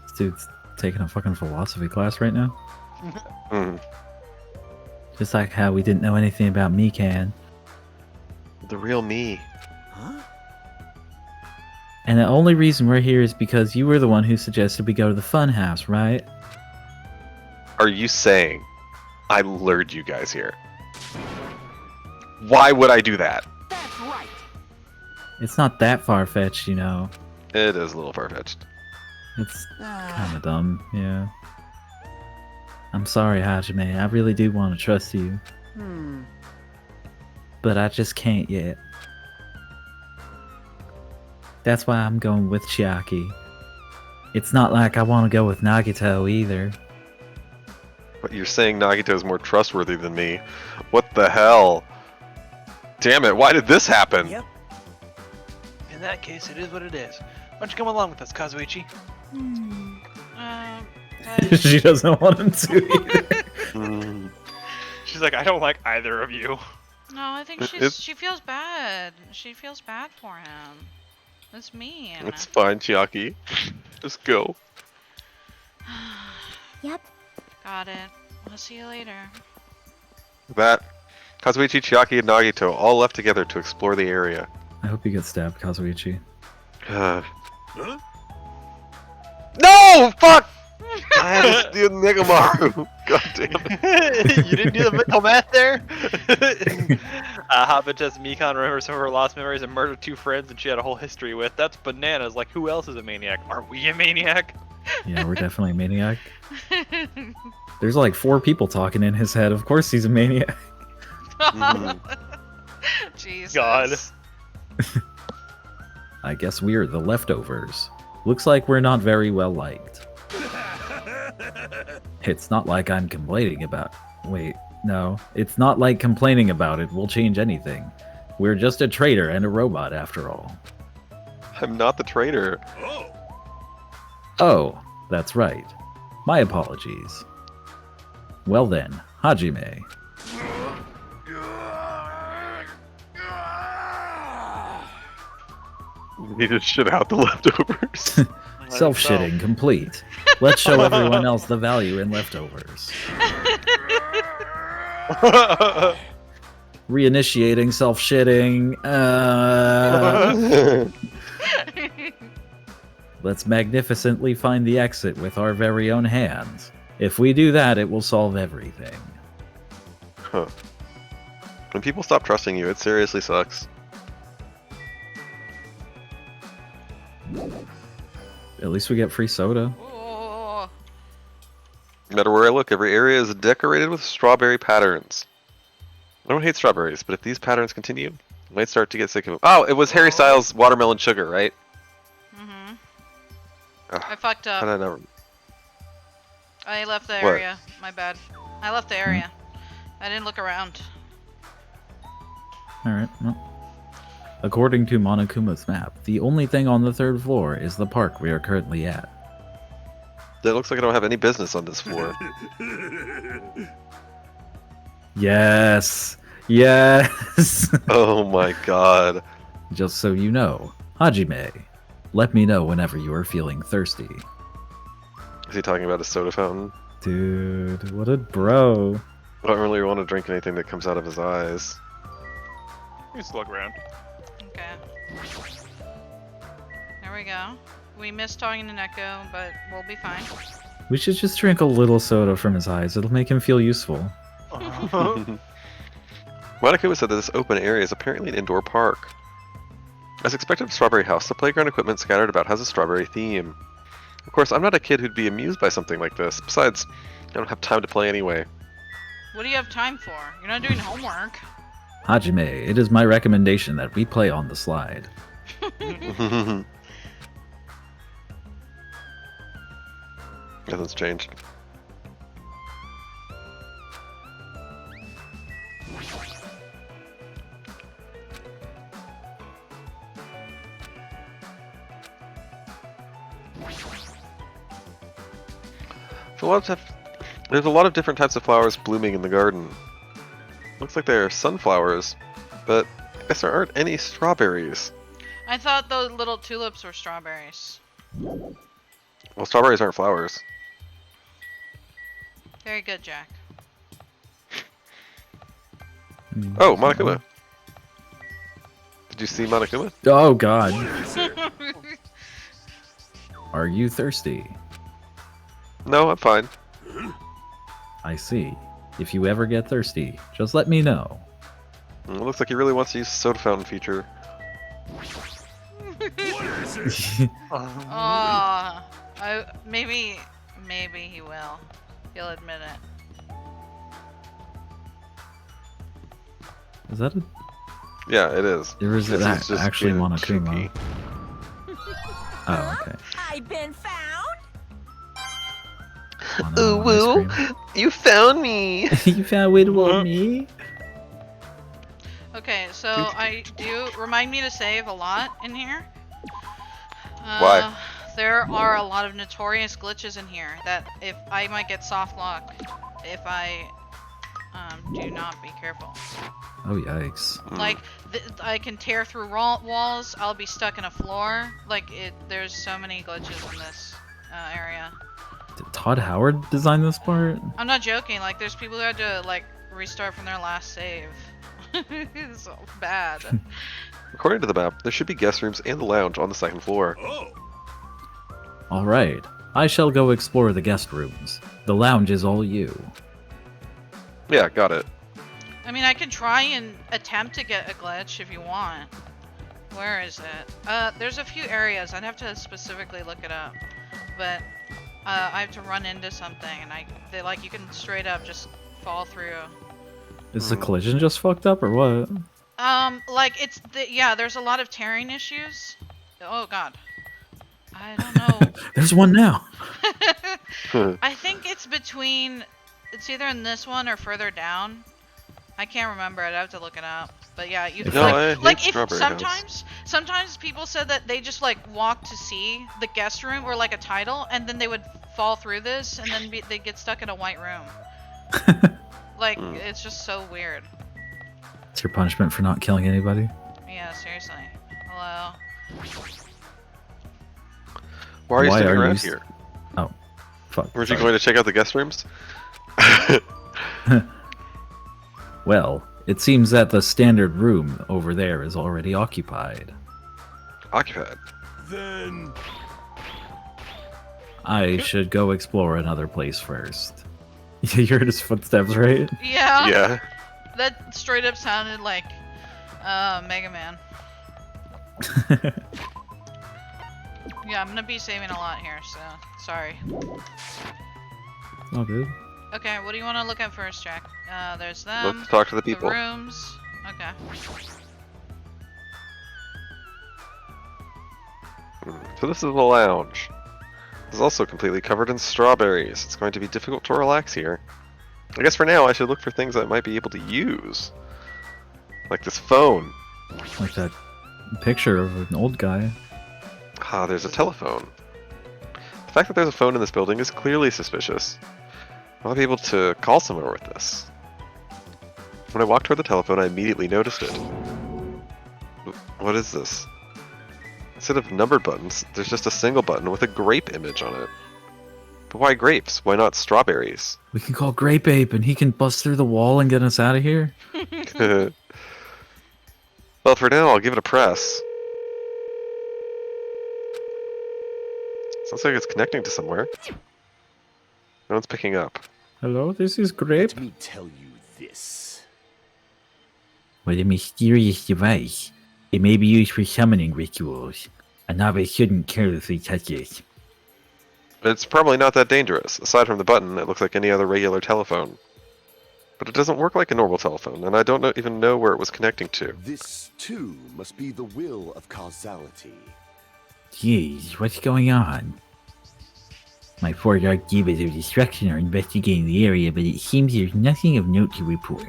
This dude's taking a fucking philosophy class right now. Hmm. Just like how we didn't know anything about Mikan. The real me. Huh? And the only reason we're here is because you were the one who suggested we go to the funhouse, right? Are you saying I lured you guys here? Why would I do that? That's right. It's not that far-fetched, you know. It is a little far-fetched. It's kind of dumb, yeah. I'm sorry, Hajime. I really do want to trust you, Hmm. but I just can't yet. That's why I'm going with Chiaki. It's not like I want to go with Nagito either. But you're saying Nagito's more trustworthy than me. What the hell? Damn it, why did this happen? Yep. In that case, it is what it is. Why don't you come along with us, Kazuichi? But She doesn't want him to either. Hmm. She's like, I don't like either of you. no, I think It's- she feels bad. She feels bad for him. That's mean. It's fine, Chiaki. Just go. Yep. Got it. I'll see you later. That Kazuichi, Chiaki, and Nagito all left together to explore the area. I hope you get stabbed, Kazuichi. No! Fuck! I had to do Negamaru. God damn it. You didn't do the mental math there? Hotbit says Mikan remembers some of her lost memories and murdered 2 friends and she had a whole history with. That's bananas. Like, who else is a maniac? Are we a maniac? Yeah, we're definitely a maniac. There's like 4 people talking in his head. Of course he's a maniac. Jesus. God. I guess we're the leftovers. Looks like we're not very well liked. It's not like I'm complaining about... Wait, no. It's not like complaining about it will change anything. We're just a traitor and a robot after all. I'm not the traitor. Oh! Oh, that's right. My apologies. Well then, Hajime. You need to shit out the leftovers. Self-shitting complete. Let's show everyone else the value in leftovers. Reinitiating self-shitting. Let's magnificently find the exit with our very own hands. If we do that, it will solve everything. Huh. When people stop trusting you, it seriously sucks. At least we get free soda. Oh. No matter where I look, every area is decorated with strawberry patterns. I don't hate strawberries, but if these patterns continue, I might start to get sick of them. Oh, it was Harry Styles' watermelon sugar, right? Mm-hmm. Ugh, I fucked how up. did I never... I left the What? area. My bad. I left the area. I didn't look around. Alright, well. According to Monokuma's map, the only thing on the 3rd floor is the park we are currently at. It looks like I don't have any business on this floor. Yes! Yes! Oh my god. Just so you know, Hajime, let me know whenever you are feeling thirsty. Is he talking about a soda fountain? Dude, what a bro. I don't really want to drink anything that comes out of his eyes. You just look around. Okay. There we go. We missed talking to Neko, but we'll be fine. We should just drink a little soda from his eyes. It'll make him feel useful. Monokuma said that this open area is apparently an indoor park. As expected of Strawberry House, the playground equipment scattered about has a strawberry theme. Of course, I'm not a kid who'd be amused by something like this. Besides, I don't have time to play anyway. What do you have time for? You're not doing homework. Hajime, it is my recommendation that we play on the slide. Nothing's changed. There's a lot of different types of flowers blooming in the garden. Looks like they're sunflowers, but I guess there aren't any strawberries. I thought the little tulips were strawberries. Well, strawberries aren't flowers. Very good, Jack. Oh, Monokuma. Did you see Monokuma? Oh god. Are you thirsty? No, I'm fine. I see. If you ever get thirsty, just let me know. It looks like he really wants to use the soda fountain feature. Oh, maybe he will. He'll admit it. Is that a... Yeah, it is. Or is it This is just actually being Monokuma? cheeky. Oh, okay. I've been found. Want another ice You found me! cream? You found a way to warn me? Okay, so I do remind me to save a lot in here. Why? There are a lot of notorious glitches in here that if I might get soft lock if I do not be careful. Oh, yikes. Like I can tear through walls. I'll be stuck in a floor. Like there's so many glitches in this area. Did Todd Howard design this part? I'm not joking. Like there's people who had to like restart from their last save. It's so bad. According to the map, there should be guest rooms and the lounge on the second floor. Oh, Alright, I shall go explore the guest rooms. The lounge is all you. Yeah, got it. I mean, I could try and attempt to get a glitch if you want. Where is it? There's a few areas. I'd have to specifically look it up. But I have to run into something, and like you can straight up just fall through. Is the collision just fucked up or what? Like yeah, there's a lot of tearing issues. Oh god. I don't know. There's one now! I think it's either in this one or further down. I can't remember. I'd have to look it up. But yeah, you No, I hate like if Strawberry House. sometimes people said that they just like walked to see the guest room or like a title, and then they would fall through this, and then they'd get stuck in a white room. Like it's just so weird. It's your punishment for not killing anybody? Yeah, seriously. Hello. Why are you Why sticking are around you here? Oh, fuck. Weren't you sorry. going to check out the guest rooms? Well, it seems that the standard room over there is already occupied. Occupied. then I should go explore another place first. You heard his footsteps, right? Yeah. Yeah. That straight up sounded like Mega Man. Yeah, I'm gonna be saving a lot here, so sorry. Oh, good. Okay, what do you want to look at first, Jack? There's them. Let's talk to the The people. rooms. Okay. So this is the lounge. It's also completely covered in strawberries. It's going to be difficult to relax here. I guess for now I should look for things I might be able to use. Like this phone. Like that picture of an old guy. Ah, there's a telephone. The fact that there's a phone in this building is clearly suspicious. I might be able to call somewhere with this. When I walked toward the telephone, I immediately noticed it. What is this? Instead of numbered buttons, there's just a single button with a grape image on it. But why grapes? Why not strawberries? We can call Grape Ape and he can bust through the wall and get us out of here. Well, for now, I'll give it a press. Sounds like it's connecting to somewhere. No one's picking up. Hello, this is Grape. let me tell you this. What a mysterious device. It may be used for summoning rituals. A novice shouldn't carelessly touch it. It's probably not that dangerous. Aside from the button, it looks like any other regular telephone. But it doesn't work like a normal telephone, and I don't even know where it was connecting to. This, too, must be the will of causality. Jeez, what's going on? My four dark divas of destruction are investigating the area, but it seems there's nothing of note to report.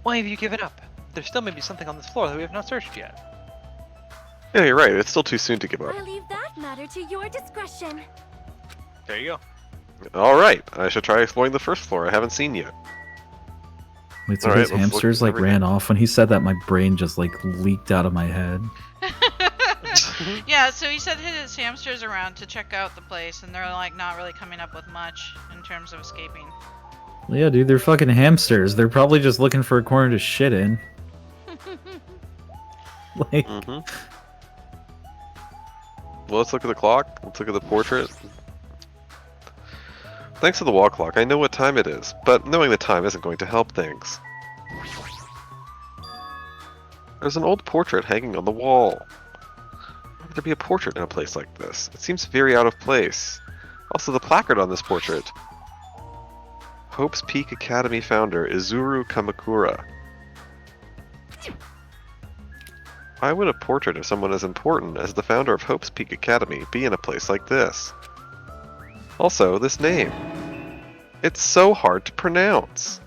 Why have you given up? There still may be something on this floor that we have not searched yet. Yeah, you're right. It's still too soon to give up. I leave that matter to your discretion. There you go. Alright, I should try exploring the first floor I haven't seen yet. Wait, so Alright, his let's look hamsters at like ran everything. off when he said that. My brain just like leaked out of my head. Yeah, so he said his hamsters around to check out the place, and they're like not really coming up with much in terms of escaping. Well, yeah, dude, they're fucking hamsters. They're probably just looking for a corner to shit in. Like, Mm-hmm. Well, let's look at the clock. Let's look at the portrait. Thanks to the wall clock, I know what time it is, but knowing the time isn't going to help things. There's an old portrait hanging on the wall. Why would there be a portrait in a place like this? It seems very out of place. Also, the placard on this portrait. Hope's Peak Academy founder, Izuru Kamakura. Why would a portrait of someone as important as the founder of Hope's Peak Academy be in a place like this? Also, this name. It's so hard to pronounce.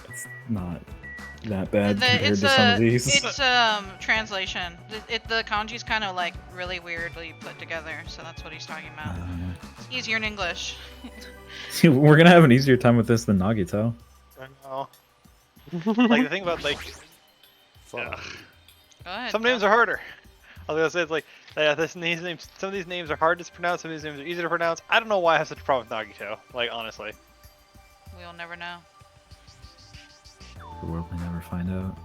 It's not that bad compared It's to some of these. It's translation. The kanji's kind of like really weirdly put together, so that's what he's talking about. It's easier in English. We're gonna have an easier time with this than Nagito. I know. Like the thing about like, ugh. Go ahead. Some names are harder. I was gonna say it's like, yeah, these names. Some of these names are hard to pronounce. Some of these names are easy to pronounce. I don't know why I have such a problem with Nagito. Like honestly. We'll never know. The world may never find out.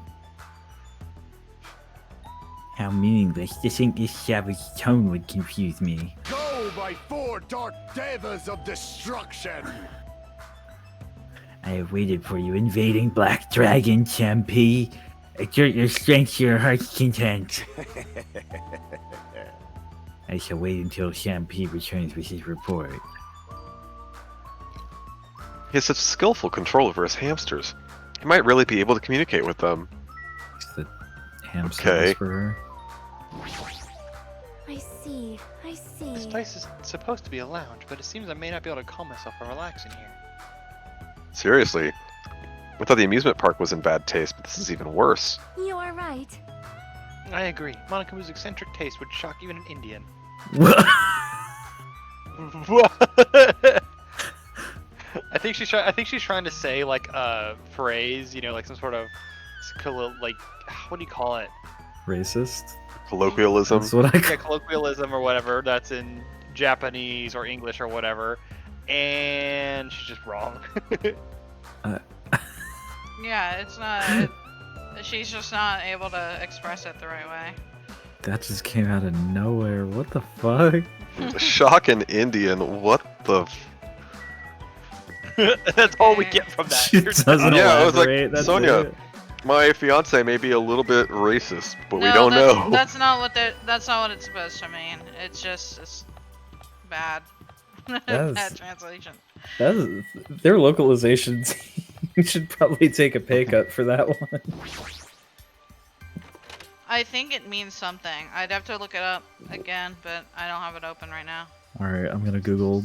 How meaningless. This English savage tone would confuse me. Go, my 4 dark devas of destruction! I have waited for you, invading Black Dragon, Champi. Exert your strength to your heart's content. I shall wait until Champi returns with his report. He has such skillful control over his hamsters. He might really be able to communicate with them. It's the hamster Okay. whisperer. I see. I see. This place is supposed to be a lounge, but it seems I may not be able to calm myself or relax in here. Seriously. I thought the amusement park was in bad taste, but this is even worse. You are right. I agree. Monokuma's eccentric taste would shock even an Indian. I think she's trying to say like a phrase, you know, like some sort of like what do you call it? Racist. Colloquialism. That's what I Yeah, colloquialism or whatever that's in Japanese or English or whatever, and she's just wrong. Yeah, it's not. She's just not able to express it the right way. That just came out of nowhere. What the fuck? Shock an Indian. What the? That's all we get from that. She doesn't Yeah, I was like, elaborate. That's Sonia, it. my fiance may be a little bit racist, but we No, don't know. That's not what that's not what it's supposed to mean. It's bad. That's- Bad translation. Their localizations. You should probably take a pay cut for that one. I think it means something. I'd have to look it up again, but I don't have it open right now. Alright, I'm gonna Google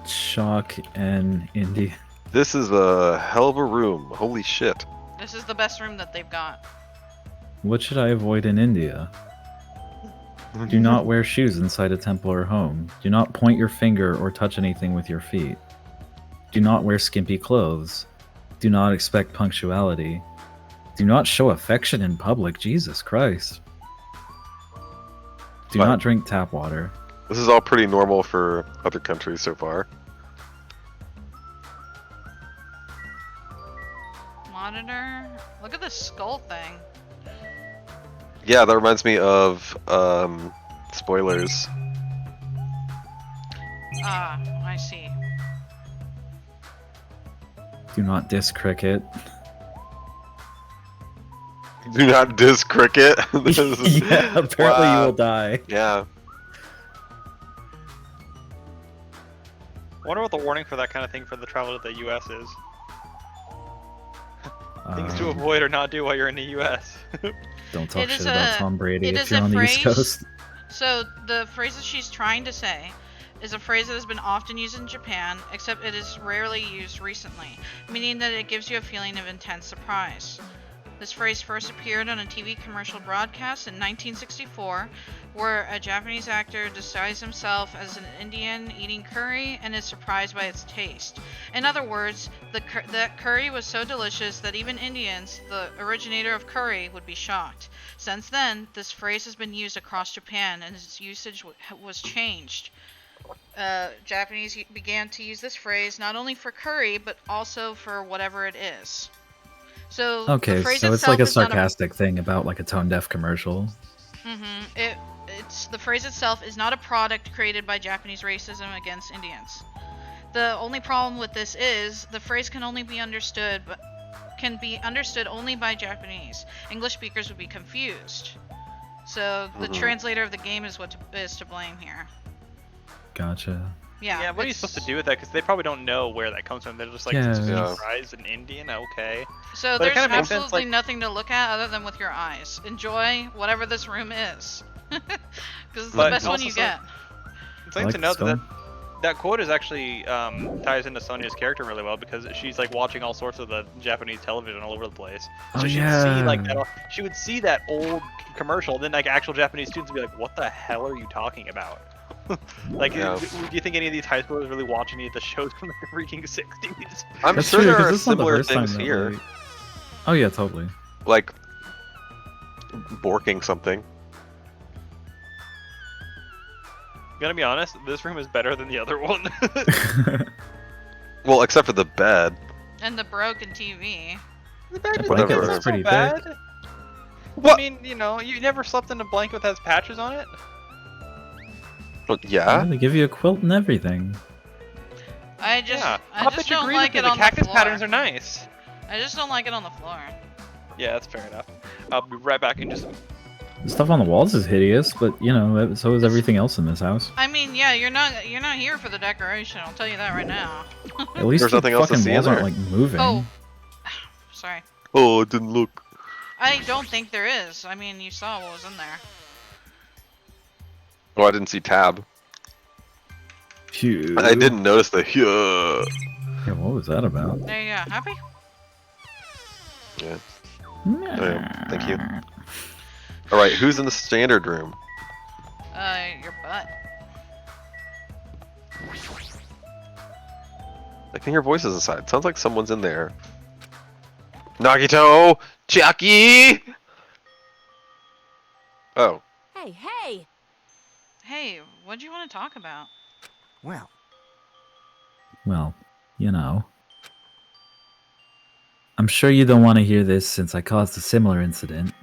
Shock and Indie. This is a hell of a room. Holy shit. This is the best room that they've got. What should I avoid in India? Do not wear shoes inside a temple or home. Do not point your finger or touch anything with your feet. Do not wear skimpy clothes. Do not expect punctuality. Do not show affection in public. Jesus Christ. Do Wow. not drink tap water. This is all pretty normal for other countries so far. Monitor. Look at this skull thing. Yeah, that reminds me of spoilers. Ah, I see. Do not diss cricket. Do not diss cricket. This is- Yeah, apparently Wow. you will die. Yeah. I wonder what the warning for that kind of thing for the travel to the U.S. is. Things to avoid or not do while you're in the U.S. Don't talk It is shit about a- Tom Brady it if is you're a on the East phrase- Coast. So the phrase that she's trying to say is a phrase that has been often used in Japan, except it is rarely used recently, meaning that it gives you a feeling of intense surprise. This phrase first appeared on a TV commercial broadcast in 1964, where a Japanese actor disguised himself as an Indian eating curry and is surprised by its taste. In other words, that curry was so delicious that even Indians, the originator of curry, would be shocked. Since then, this phrase has been used across Japan, and its usage was changed. Japanese began to use this phrase not only for curry, but also for whatever it is. So the Okay, phrase so it's itself like a is not sarcastic thing about like a tone deaf commercial. It's the phrase itself is not a product created by Japanese racism against Indians. The only problem with this is the phrase can be understood only by Japanese. English speakers would be confused. So the translator of the game is is to blame here. Gotcha. Yeah. what are you it's- supposed to do with that? Because they probably don't know where that comes from. They're just like, Yeah. yeah. Fries in Indian, okay. So But it there's kinda makes sense, absolutely like- nothing to look at other than with your eyes. Enjoy whatever this room is. Because it's the But best one also you so- get. It's I nice like to this note that film. that quote is actually ties into Sonya's character really well because she's like watching all sorts of the Japanese television all over the place. So Oh, she'd see like yeah. that. She would see that old commercial, and then like actual Japanese students would be like, "What the hell are you talking about?" Like, Yeah. do you think any of these high schoolers really watch any of the shows from the freaking 60s? I'm That's sure true, there 'cause are it's not the similar first time things that, here, like- Oh yeah, totally. like borking something. Gonna be honest, this room is better than the other one. Well, except for the bed. And the broken TV. The bed Whatever. is That's not pretty so bad. What? I mean, you know, you never slept in a blanket that has patches on it? Well, yeah. They give you a quilt and everything. I just Hot bitch don't agrees like with it me. on The cactus the floor. patterns are nice. I just don't like it on the floor. Yeah, that's fair enough. I'll be right back in just a The stuff on the walls is hideous, but you know, so is everything else in this house. I mean, yeah, you're not here for the decoration. I'll tell you that right now. At least There's the nothing else to fucking see in walls aren't there. like moving. Oh, sorry. Oh, it didn't look. I don't think there is. I mean, you saw what was in there. Oh, I didn't see tab. Phew. I didn't notice the. Yeah, what was that about? There you go. Happy? Yeah. Yeah, thank you. All right, who's in the standard room? Your butt. I can hear voices inside. Sounds like someone's in there. Nagito! Chiaki! Oh. Hey, hey! Hey, what do you want to talk about? Well, Well, you know. I'm sure you don't want to hear this since I caused a similar incident.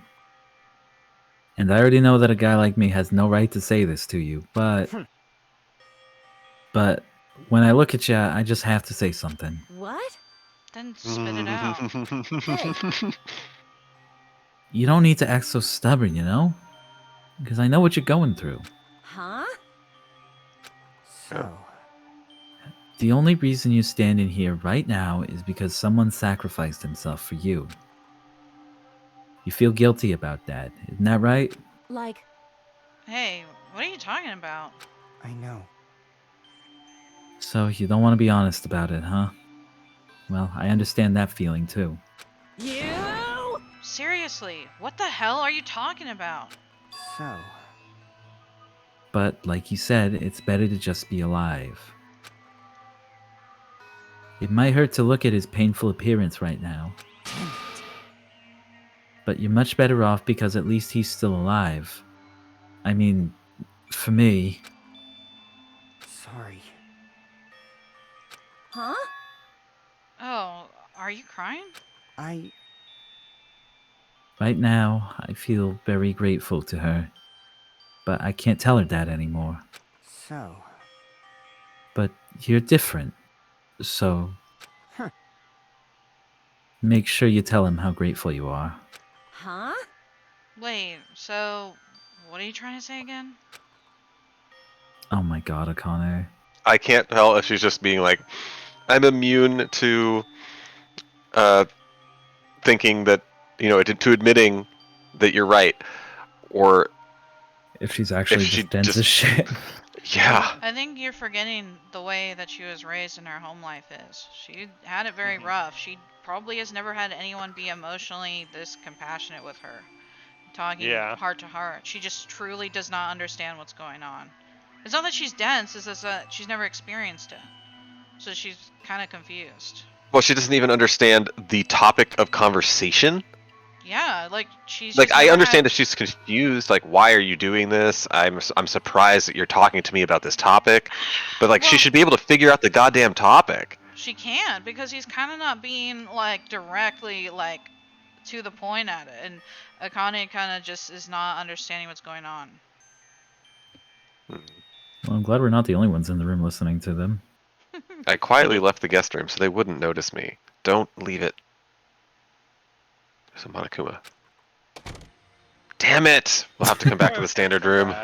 And I already know that a guy like me has no right to say this to you, but... But when I look at you, I just have to say something. What? Then spit it out. You don't need to act so stubborn, you know? Because I know what you're going through. Huh? so... The only reason you're standing here right now is because someone sacrificed himself for you. You feel guilty about that, isn't that right? Like, Hey, what are you talking about? I know. So you don't want to be honest about it, huh? Well, I understand that feeling too. you? Seriously, what the hell are you talking about? So... But like you said, it's better to just be alive. It might hurt to look at his painful appearance right now. But you're much better off because at least he's still alive. I mean, for me, Sorry. Huh? Oh, are you crying? I... right now, I feel very grateful to her. But I can't tell her that anymore. So... But you're different. So... Huh. Make sure you tell him how grateful you are. Huh? Wait, so what are you trying to say again? Oh my god, Akane. I can't tell if she's just being like, I'm immune to thinking that, you know, to admitting that you're right, or If she's actually If she just dense just- as shit. yeah. I think you're forgetting the way that she was raised and her home life is. She had it very rough. She probably has never had anyone be emotionally this compassionate with her. Talking Yeah. heart to heart. She just truly does not understand what's going on. It's not that she's dense, it's just that she's never experienced it. So she's kind of confused. Well, she doesn't even understand the topic of conversation. Yeah, like she's Like, just I never understand had- if she's confused, like, why are you doing this? I'm surprised that you're talking to me about this topic. But, like, she Well- should be able to figure out the goddamn topic. She can't because he's kind of not being like directly like to the point at it, and Akane kind of just is not understanding what's going on. Well, I'm glad we're not the only ones in the room listening to them. I quietly left the guest room so they wouldn't notice me. Don't leave it. There's a Monokuma. Damn it! We'll have to come back to the standard room.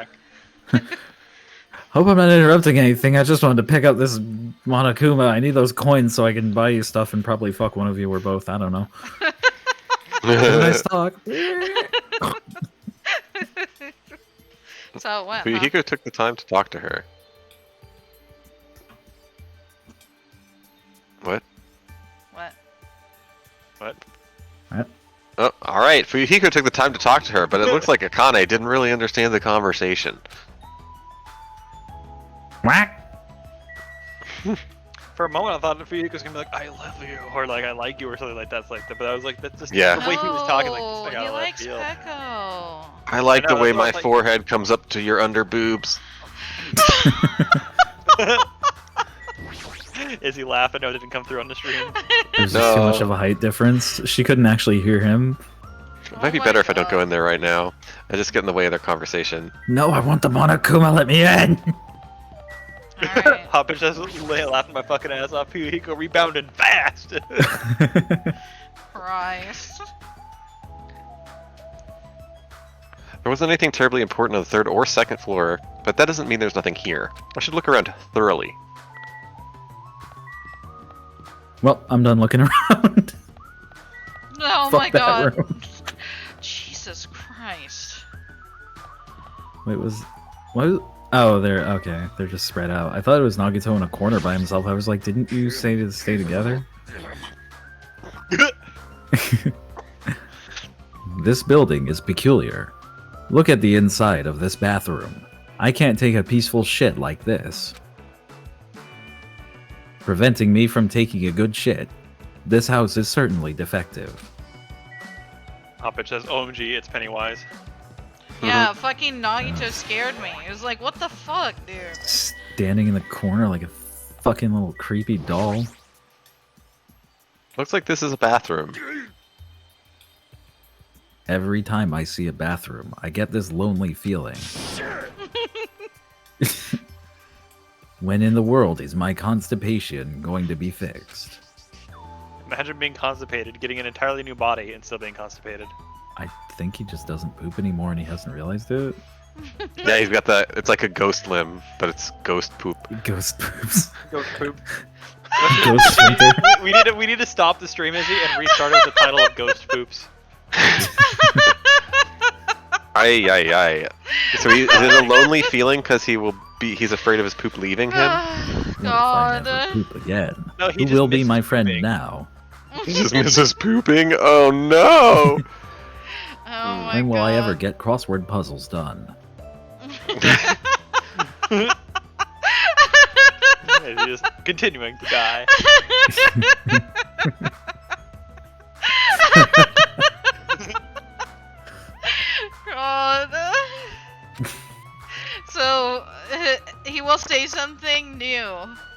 Hope I'm not interrupting anything. I just wanted to pick up this Monokuma. I need those coins so I can buy you stuff and probably fuck one of you or both. I don't know. Have a nice talk. That's how it went, huh? Fuyuhiko took the time to talk to her. What? What? What? Oh, alright. Fuyuhiko took the time to talk to her, but it looks like Akane didn't really understand the conversation. Whack. For a moment, I thought Fuyuhiko was gonna be like, "I love you," or like, "I like you," or something like that. It's like, but I was like, "That's just Yeah. the way he was talking." Like, this thing he out of left likes field. Peko. I like I know, the way that's what I my thought- forehead comes up to your under boobs. Is he laughing? No, it didn't come through on the stream. There's just too No. much of a height difference. She couldn't actually hear him. It might be my better if I don't go God. in there right now. I just get in the way of their conversation. No, I want the Monokuma. Let me in. Alright. Hopper just laughing my fucking ass off. Fuyuhiko rebounded fast. Christ. There wasn't anything terribly important on the third or second floor, but that doesn't mean there's nothing here. I should look around thoroughly. Well, I'm done looking around. Oh Fuck my that god. room. Jesus Christ. Wait, what? Oh, they're okay. They're just spread out. I thought it was Nagito in a corner by himself. I was like, didn't you say to stay together? This building is peculiar. Look at the inside of this bathroom. I can't take a peaceful shit like this. Preventing me from taking a good shit. This house is certainly defective. Hopper says, "OMG, it's Pennywise." Yeah, fucking Nagito scared me. It was like, what the fuck, dude? Standing in the corner like a fucking little creepy doll. Looks like this is a bathroom. Every time I see a bathroom, I get this lonely feeling. When in the world is my constipation going to be fixed? Imagine being constipated, getting an entirely new body, and still being constipated. I think he just doesn't poop anymore and he hasn't realized it. Yeah, he's got that. It's like a ghost limb, but it's ghost poop. Ghost poops. Ghost poop. Ghost sphincter. we need to stop the stream, Izzy, and restart it with the title of Ghost Poops. Aye, aye, aye. So is it a lonely feeling because he's afraid of his poop leaving him? What if I God. never poop again? No, he Who just will be misses my friend pooping. now? He just misses pooping? Oh no! Oh my When will I ever God. get crossword puzzles done? He's just continuing to die. God. So, he will say something new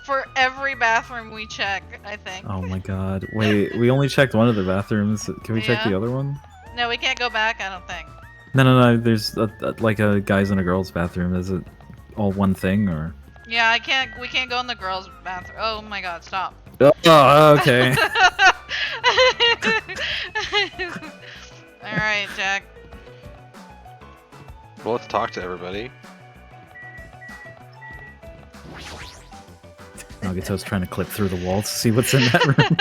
for every bathroom we check, I think. Oh my god. Wait, we only checked one of the bathrooms. Can we check Yeah. the other one? No, we can't go back, I don't think. No. There's like a guys and a girls bathroom. Is it all one thing or? Yeah, we can't go in the girls' bathroom. Oh my god, stop. Oh, okay. Alright, Jack. Well, let's talk to everybody. Nagito's trying to clip through the walls to see what's in that room.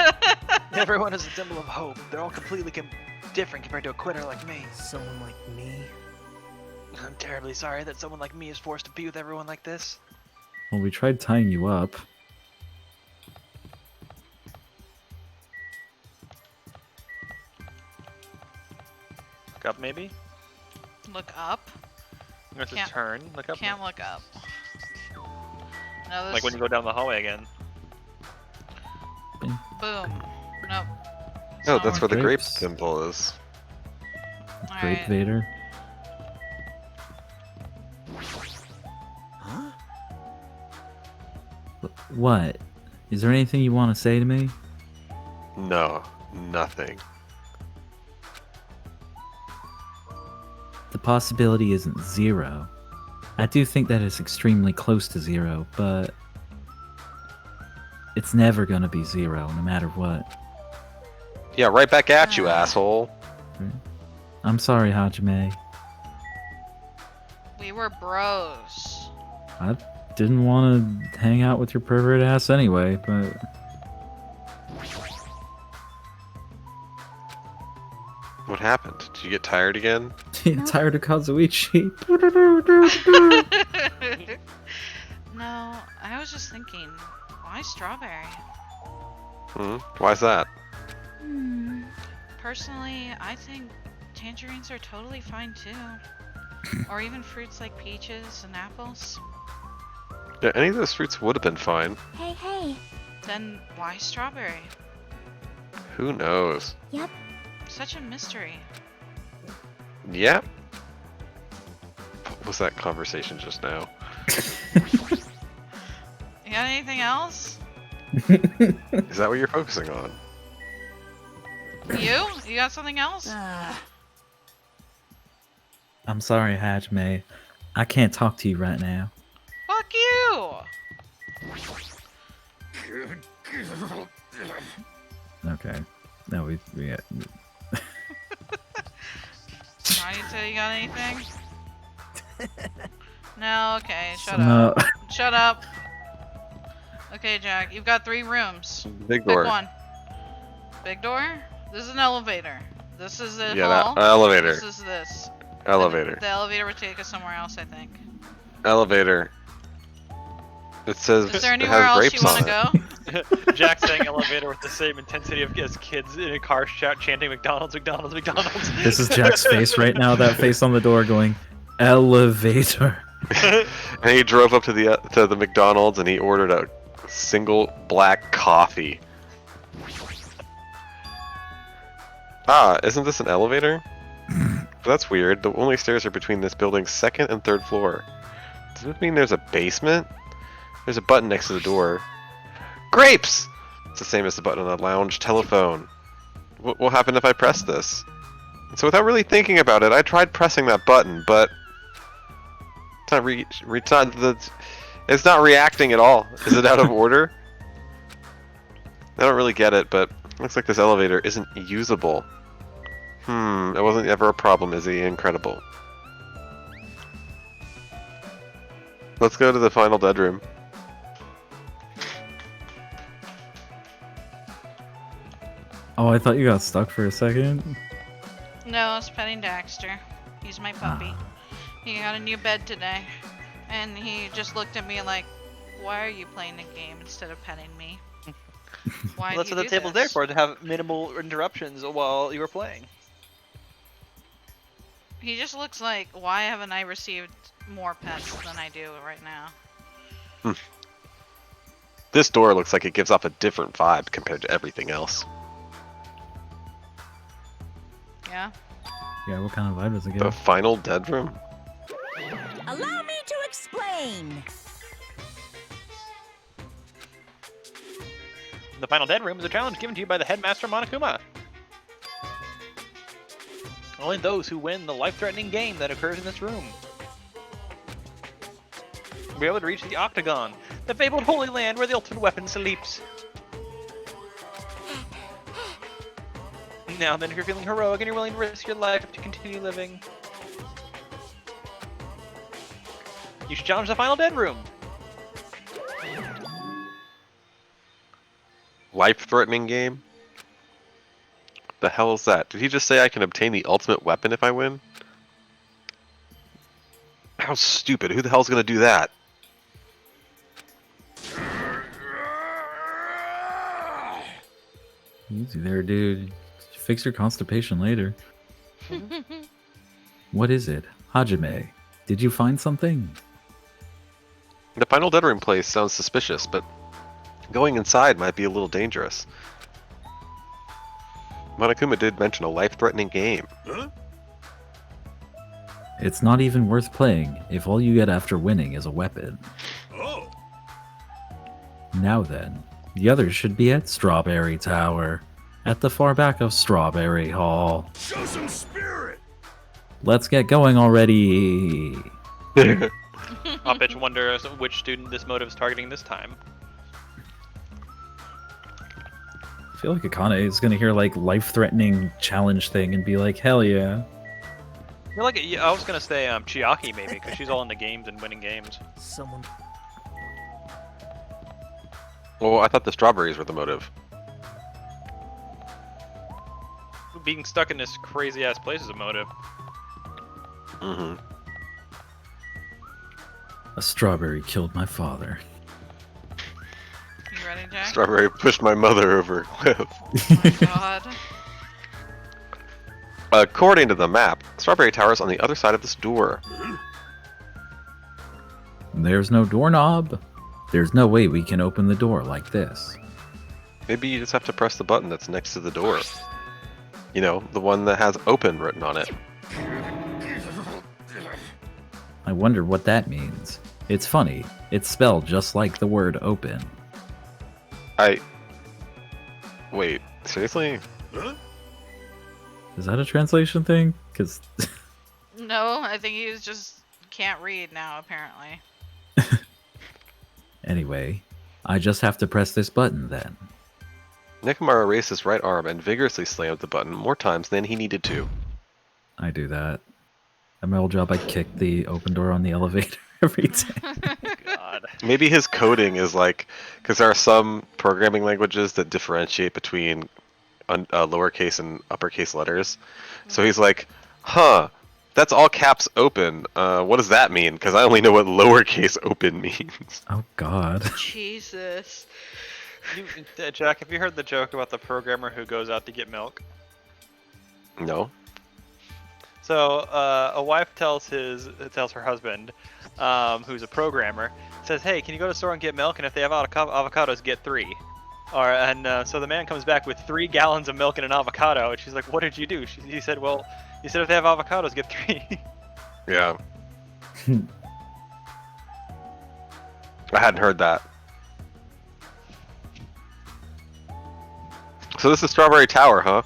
Everyone is a symbol of hope. They're all completely different compared to a quitter like me. Someone like me? I'm terribly sorry that someone like me is forced to be with everyone like this. Well, we tried tying you up. Look up, maybe? Look up? It's his Can't- turn. Look up. Can't look up. No, this... Like when you go down the hallway again. Boom. Nope. It's Oh, not that's where the working. grape Grapes. symbol is. Grape Alright. Vader. Huh? What? Is there anything you want to say to me? No, nothing. The possibility isn't zero. I do think that it's extremely close to zero, but it's never gonna be zero, no matter what. Yeah, right back at you, asshole. I'm sorry, Hajime. We were bros. I didn't want to hang out with your pervert ass anyway, but... What happened? Did you get tired again? Tired of Kazuichi. No, I was just thinking, why strawberry? Why's that? Personally, I think tangerines are totally fine too. Or even fruits like peaches and apples. Yeah, any of those fruits would have been fine. Hey, hey. Then why strawberry? Who knows? Yep. Such a mystery. Yeah. What was that conversation just now? You got anything else? Is that what you're focusing on? You? You got something else? I'm sorry, Hajime. I can't talk to you right now. Fuck you! Okay. No, we got... Marita, you got anything? No, okay, shut No. up. Shut up. Okay, Jack, you've got 3 rooms. Big Pick door. one. Big door? This is an elevator. This is a Yeah, hall. that elevator. This is this. Elevator. The elevator would take us somewhere else, I think. Elevator. It says Is there it anywhere has else grapes you want on to it. go? Jack saying elevator with the same intensity as kids in a car chanting McDonald's, McDonald's, McDonald's. This is Jack's face right now, that face on the door going, elevator. And he drove up to the McDonald's and he ordered a single black coffee. Ah, isn't this an elevator? That's weird. The only stairs are between this building's 2nd and 3rd floor. Does that mean there's a basement? There's a button next to the door. Grapes! It's the same as the button on a lounge telephone. What will happen if I press this? So without really thinking about it, I tried pressing that button, but it's not reacting at all. Is it out of order? I don't really get it, but looks like this elevator isn't usable. It wasn't ever a problem, is he? Incredible. Let's go to the final dead room. Oh, I thought you got stuck for a second. No, I was petting Daxter. He's my puppy. He got a new bed today. And he just looked at me like, why are you playing the game instead of petting me? Why Well, that's do what you the do table's there this? for, to have minimal interruptions while you were playing. He just looks like, why haven't I received more pets than I do right now? This door looks like it gives off a different vibe compared to everything else. Yeah? Yeah, what kind of vibe does it The give? final dead room? Allow me to explain. The final dead room is a challenge given to you by the headmaster Monokuma. Only those who win the life-threatening game that occurs in this room will be able to reach the Octagon, the fabled Holy Land where the ultimate weapon sleeps. Now then, if you're feeling heroic and you're willing to risk your life to continue living, you should challenge the final dead room. Life-threatening game? The hell is that? Did he just say I can obtain the ultimate weapon if I win? How stupid. Who the hell's gonna do that? Easy there, dude. Fix your constipation later. What is it? Hajime, did you find something? The final dead room place sounds suspicious, but going inside might be a little dangerous. Monokuma did mention a life-threatening game. Huh? It's not even worth playing if all you get after winning is a weapon. Oh. Now then, the others should be at Strawberry Tower, at the far back of Strawberry Hall. Show some spirit. Let's get going already! I'll bitch wonder which student this motive is targeting this time. I feel like Akane is gonna hear like life-threatening challenge thing and be like, hell yeah. I feel like I was gonna say Chiaki maybe, because she's all in the games and winning games. Someone Well, I thought the strawberries were the motive. Being stuck in this crazy ass place is a motive. Mm-hmm. A strawberry killed my father. You ready, Jack? Strawberry pushed my mother over a cliff. Oh my god. According to the map, Strawberry Tower is on the other side of this door. There's no doorknob. There's no way we can open the door like this. Maybe you just have to press the button that's next to the door. You know, the one that has open written on it. I wonder what that means. It's funny. It's spelled just like the word open. Wait, seriously? Is that a translation thing? Because No, I think he just can't read now, apparently. anyway, I just have to press this button then. Nekomaru raised his right arm and vigorously slammed the button more times than he needed to. I do that. At my old job, I kick the open door on the elevator every time. God. Maybe his coding is like, because there are some programming languages that differentiate between lowercase and uppercase letters. So he's like, huh, that's all caps open. What does that mean? Because I only know what lowercase open means. Oh God. Jesus. Jack, have you heard the joke about the programmer who goes out to get milk? No. So a wife tells her husband, who's a programmer, says, "Hey, can you go to the store and get milk? And if they have avocados, get 3." So the man comes back with 3 gallons of milk and an avocado, and she's like, "What did you do?" He said, "Well, you said if they have avocados, get 3." Yeah. I hadn't heard that. So this is Strawberry Tower, huh?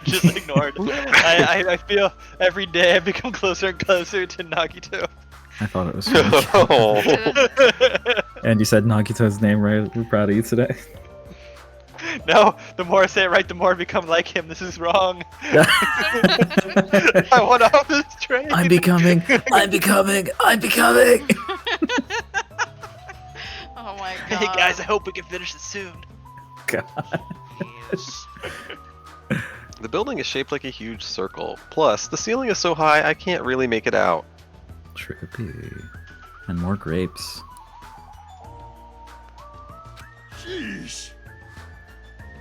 Just ignored. I feel every day I become closer and closer to Nagito. I thought it was funny. Oh. And you said Nagito's name right. We're proud of you today. No, the more I say it right, the more I become like him. This is wrong. I want off this train. I'm becoming. Oh my god. Hey guys, I hope we can finish it soon. God. Jeez. The building is shaped like a huge circle. Plus, the ceiling is so high I can't really make it out. Trippy. And more grapes. Sheesh.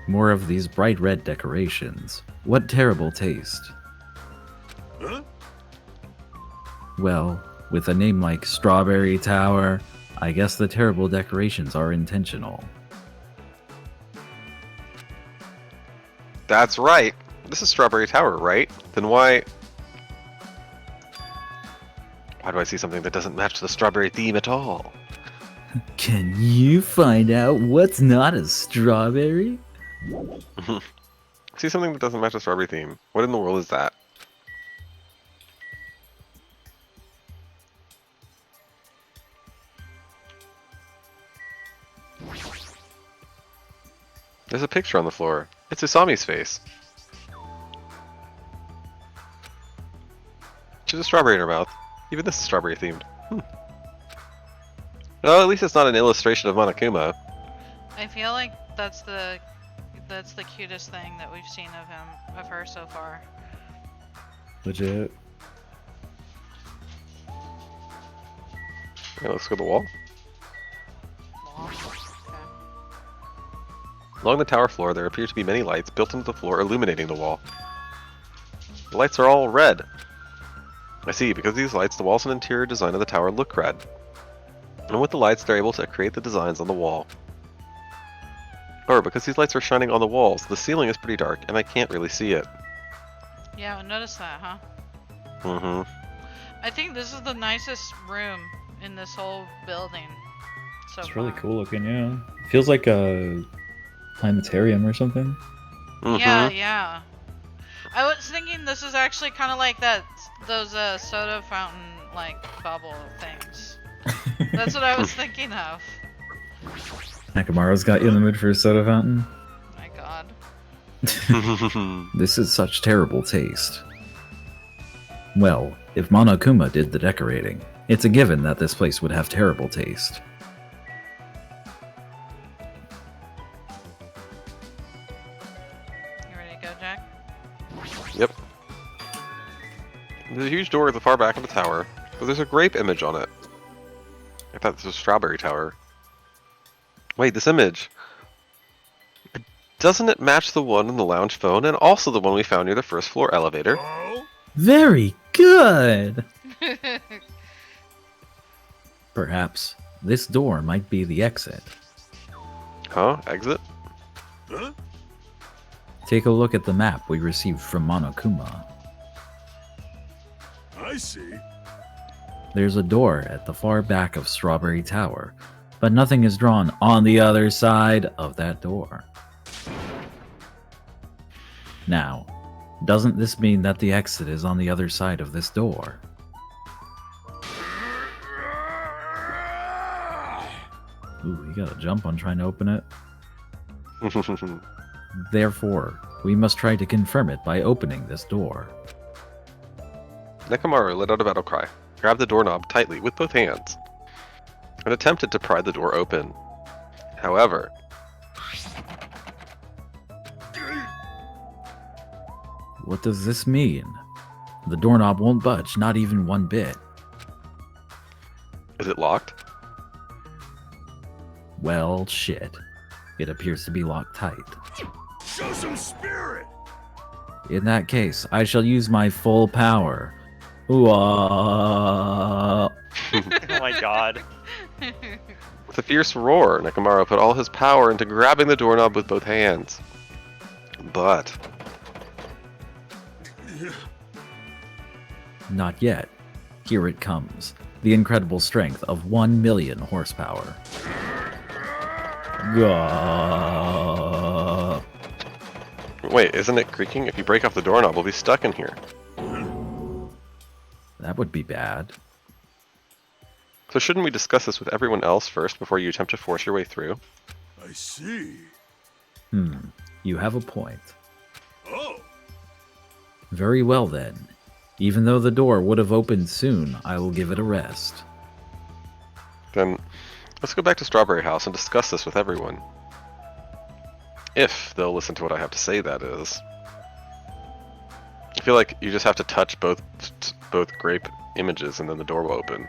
More of these bright red decorations. What terrible taste. Huh? Well, with a name like Strawberry Tower, I guess the terrible decorations are intentional. That's right. This is Strawberry Tower, right? Then why do I see something that doesn't match the strawberry theme at all? Can you find out what's not a strawberry? See something that doesn't match the strawberry theme. What in the world is that? There's a picture on the floor. It's Usami's face. She has a strawberry in her mouth. Even this is strawberry themed. Well, at least it's not an illustration of Monokuma. I feel like that's the cutest thing that we've seen of her so far. Legit. Okay, let's go to the wall. Aw, okay. Along the tower floor, there appear to be many lights built into the floor illuminating the wall. The lights are all red. I see, because of these lights, the walls and interior design of the tower look red. And with the lights, they're able to create the designs on the wall. Or, because these lights are shining on the walls, the ceiling is pretty dark, and I can't really see it. Yeah, I noticed that, huh? Mm-hmm. I think this is the nicest room in this whole building. So It's really far. cool looking, yeah. Feels like a planetarium or something. Mm-hmm. Yeah, yeah. I was thinking this is actually kind of like those soda fountain like bubble things. That's what I was thinking of. Nakamaru's got you in the mood for a soda fountain. My god. This is such terrible taste. Well, if Monokuma did the decorating, it's a given that this place would have terrible taste. Yep. There's a huge door at the far back of the tower, but there's a grape image on it. I thought this was a strawberry tower. Wait, this image. Doesn't it match the one in the lounge phone and also the one we found near the first floor elevator? Oh? Very good! Perhaps this door might be the exit. Huh? Exit? Huh? Take a look at the map we received from Monokuma. I see. There's a door at the far back of Strawberry Tower, but nothing is drawn on the other side of that door. Now, doesn't this mean that the exit is on the other side of this door? Ooh, you gotta jump on trying to open it. Therefore, we must try to confirm it by opening this door. Nekomaru let out a battle cry, grabbed the doorknob tightly with both hands, and attempted to pry the door open. However, What does this mean? The doorknob won't budge, not even one bit. is it locked? Well, shit. It appears to be locked tight. Show some spirit! In that case, I shall use my full power. Ooh, Oh my god. With a fierce roar, Nekomaru put all his power into grabbing the doorknob with both hands. But Not yet. Here it comes. The incredible strength of 1 million horsepower. Gah. wait, isn't it creaking? If you break off the doorknob, we'll be stuck in here. That would be bad. So shouldn't we discuss this with everyone else first before you attempt to force your way through? I see. You have a point. Oh! Very well then. Even though the door would have opened soon, I will give it a rest. Then let's go back to Strawberry House and discuss this with everyone. If they'll listen to what I have to say, that is. I feel like you just have to touch both grape images and then the door will open.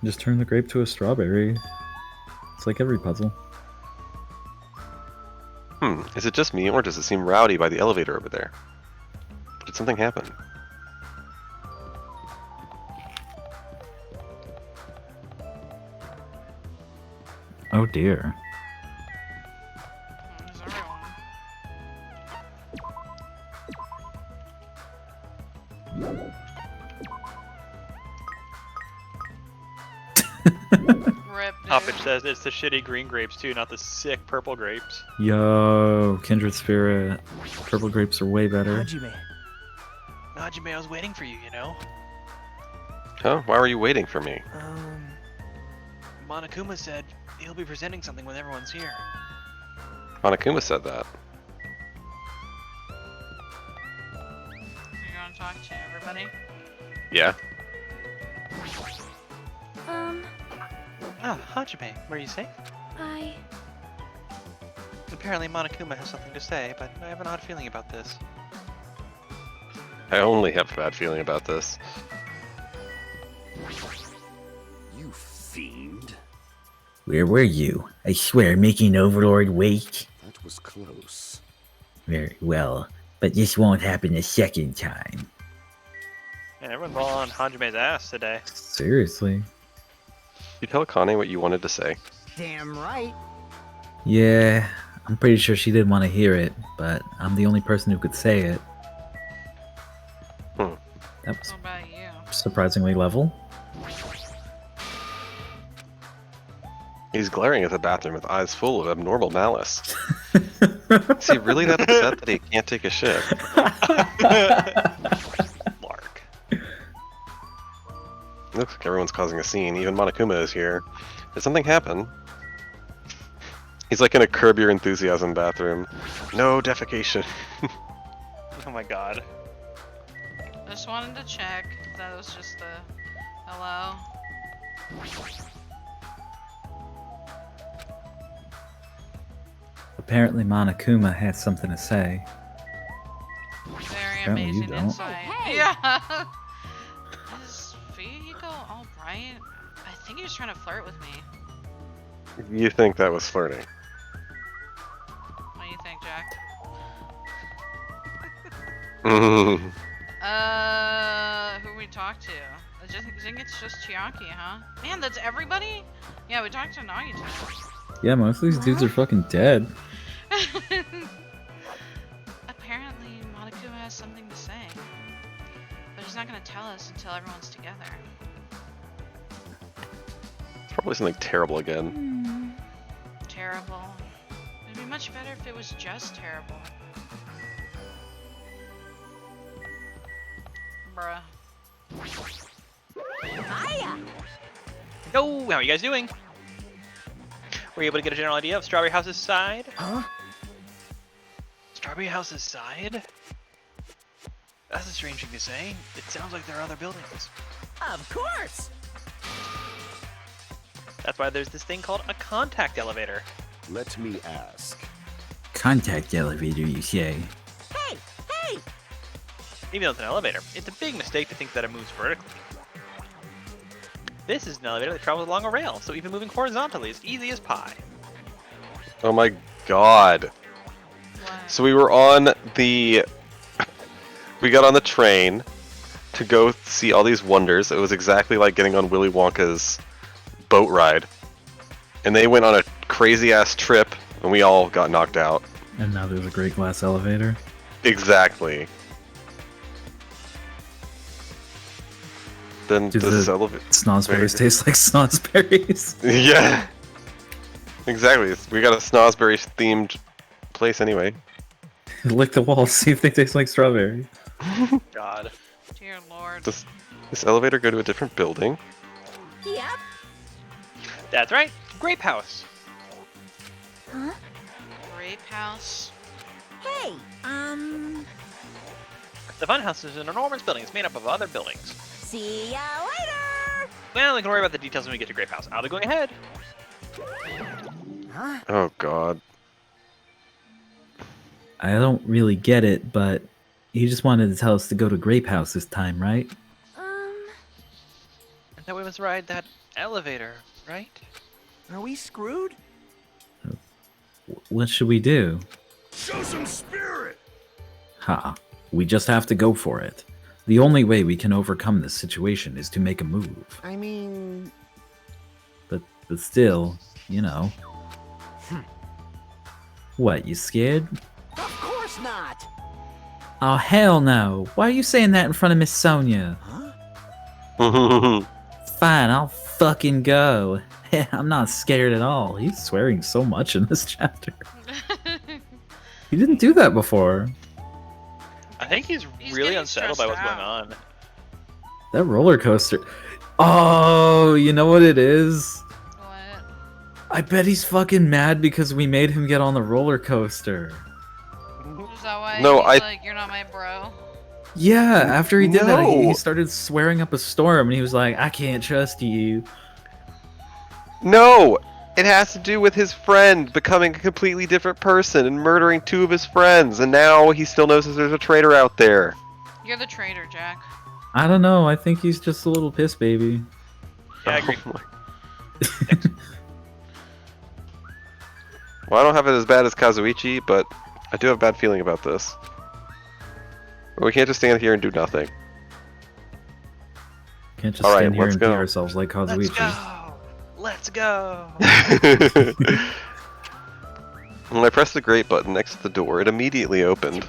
Just turn the grape to a strawberry. It's like every puzzle. Is it just me or does it seem rowdy by the elevator over there? Did something happen? Oh dear. There's everyone. Rip, dude. Hoppage says it's the shitty green grapes too, not the sick purple grapes. Yo, kindred spirit. Purple grapes are way better. Hajime. Najime, I was waiting for you, you know? Huh? Why were you waiting for me? Monokuma said he'll be presenting something when everyone's here. Monokuma said that. You gonna talk to everybody? Yeah. Ah, Hajime, were you safe? I... Apparently Monokuma has something to say, but I have an odd feeling about this. I only have a bad feeling about this. You fiend. Where were you? I swear, making Overlord wait. That was close. Very well, but this won't happen a second time. Yeah, everyone's all on Hajime's ass today. Seriously. You tell Akane what you wanted to say. Damn right. Yeah, I'm pretty sure she didn't want to hear it, but I'm the only person who could say it. That was What about you? surprisingly level. He's glaring at the bathroom with eyes full of abnormal malice. Is he really that upset that he can't take a shit? Mark. Looks like everyone's causing a scene. Even Monokuma is here. Did something happen? He's like in a Curb Your Enthusiasm bathroom. No defecation. Oh my god. Just wanted to check if that was just a hello. Apparently Monokuma has something to say. Very Apparently you amazing don't. insight. Hey. Yeah. Is vehicle alright? I think he was trying to flirt with me. You think that was flirting? What do you think, Jack? Mhm. Who we talked to? I think it's just Chiaki, huh? Man, that's everybody? Yeah, we talked to Nagito. Yeah, most of these dudes are fucking dead. Apparently, Monokuma has something to say. But he's not gonna tell us until everyone's together. It's probably something terrible again. Terrible. It'd be much better if it was just terrible. Bruh. Hiya! Yo, how are you guys doing? Were you able to get a general idea of Strawberry House's side? Huh? Strawberry House's side? That's a strange thing to say. It sounds like there are other buildings. Of course! That's why there's this thing called a contact elevator. Let me ask. Contact elevator, you say? Hey! Hey! Even though it's an elevator, it's a big mistake to think that it moves vertically. This is an elevator that travels along a rail, so even moving horizontally is easy as pie. Oh my god. What? So we were on the... We got on the train to go see all these wonders. It was exactly like getting on Willy Wonka's boat ride. And they went on a crazy-ass trip, and we all got knocked out. And now there's a great glass elevator. Exactly. Then Do this the elevator... snozzberries taste like snozzberries? Yeah. Exactly. We got a snozzberry themed place anyway. Lick the walls, see if they taste like strawberry. God. Dear lord. Does this elevator go to a different building? Yep. That's right, Grape House. Huh? Grape house. Hey, The funhouse is an enormous building. It's made up of other buildings. see ya later! Well, we can worry about the details when we get to Grape House. I'll be going ahead. Huh? Oh god. I don't really get it, but he just wanted to tell us to go to Grape House this time, right? And then we must ride that elevator, right? Are we screwed? What should we do? Show some spirit! Ha. We just have to go for it. The only way we can overcome this situation is to make a move. I mean, But still, you know. What, you scared? of course not! Oh, hell no. Why are you saying that in front of Miss Sonia? Huh? Fine, I'll fucking go. I'm not scared at all. He's swearing so much in this chapter. He didn't do that before. I think he's really getting unsettled by stressed what's going out. on. That roller coaster. Oh, you know what it is? What? I bet he's fucking mad because we made him get on the roller coaster. Is that why No, he's I- like, you're not my bro? Yeah, after he did that, he No. started swearing up a storm, and he was like, I can't trust you. No! It has to do with his friend becoming a completely different person and murdering two of his friends, and now he still knows that there's a traitor out there. You're the traitor, Jack. I don't know, I think he's just a little piss baby. Yeah, I agree. Oh my- Well, I don't have it as bad as Kazuichi, but I do have a bad feeling about this. We can't just stand here and do nothing. Can't just Alright, stand here let's and be go. ourselves like Let's Kazuichi. go! Let's go! When I pressed the grate button next to the door, it immediately opened.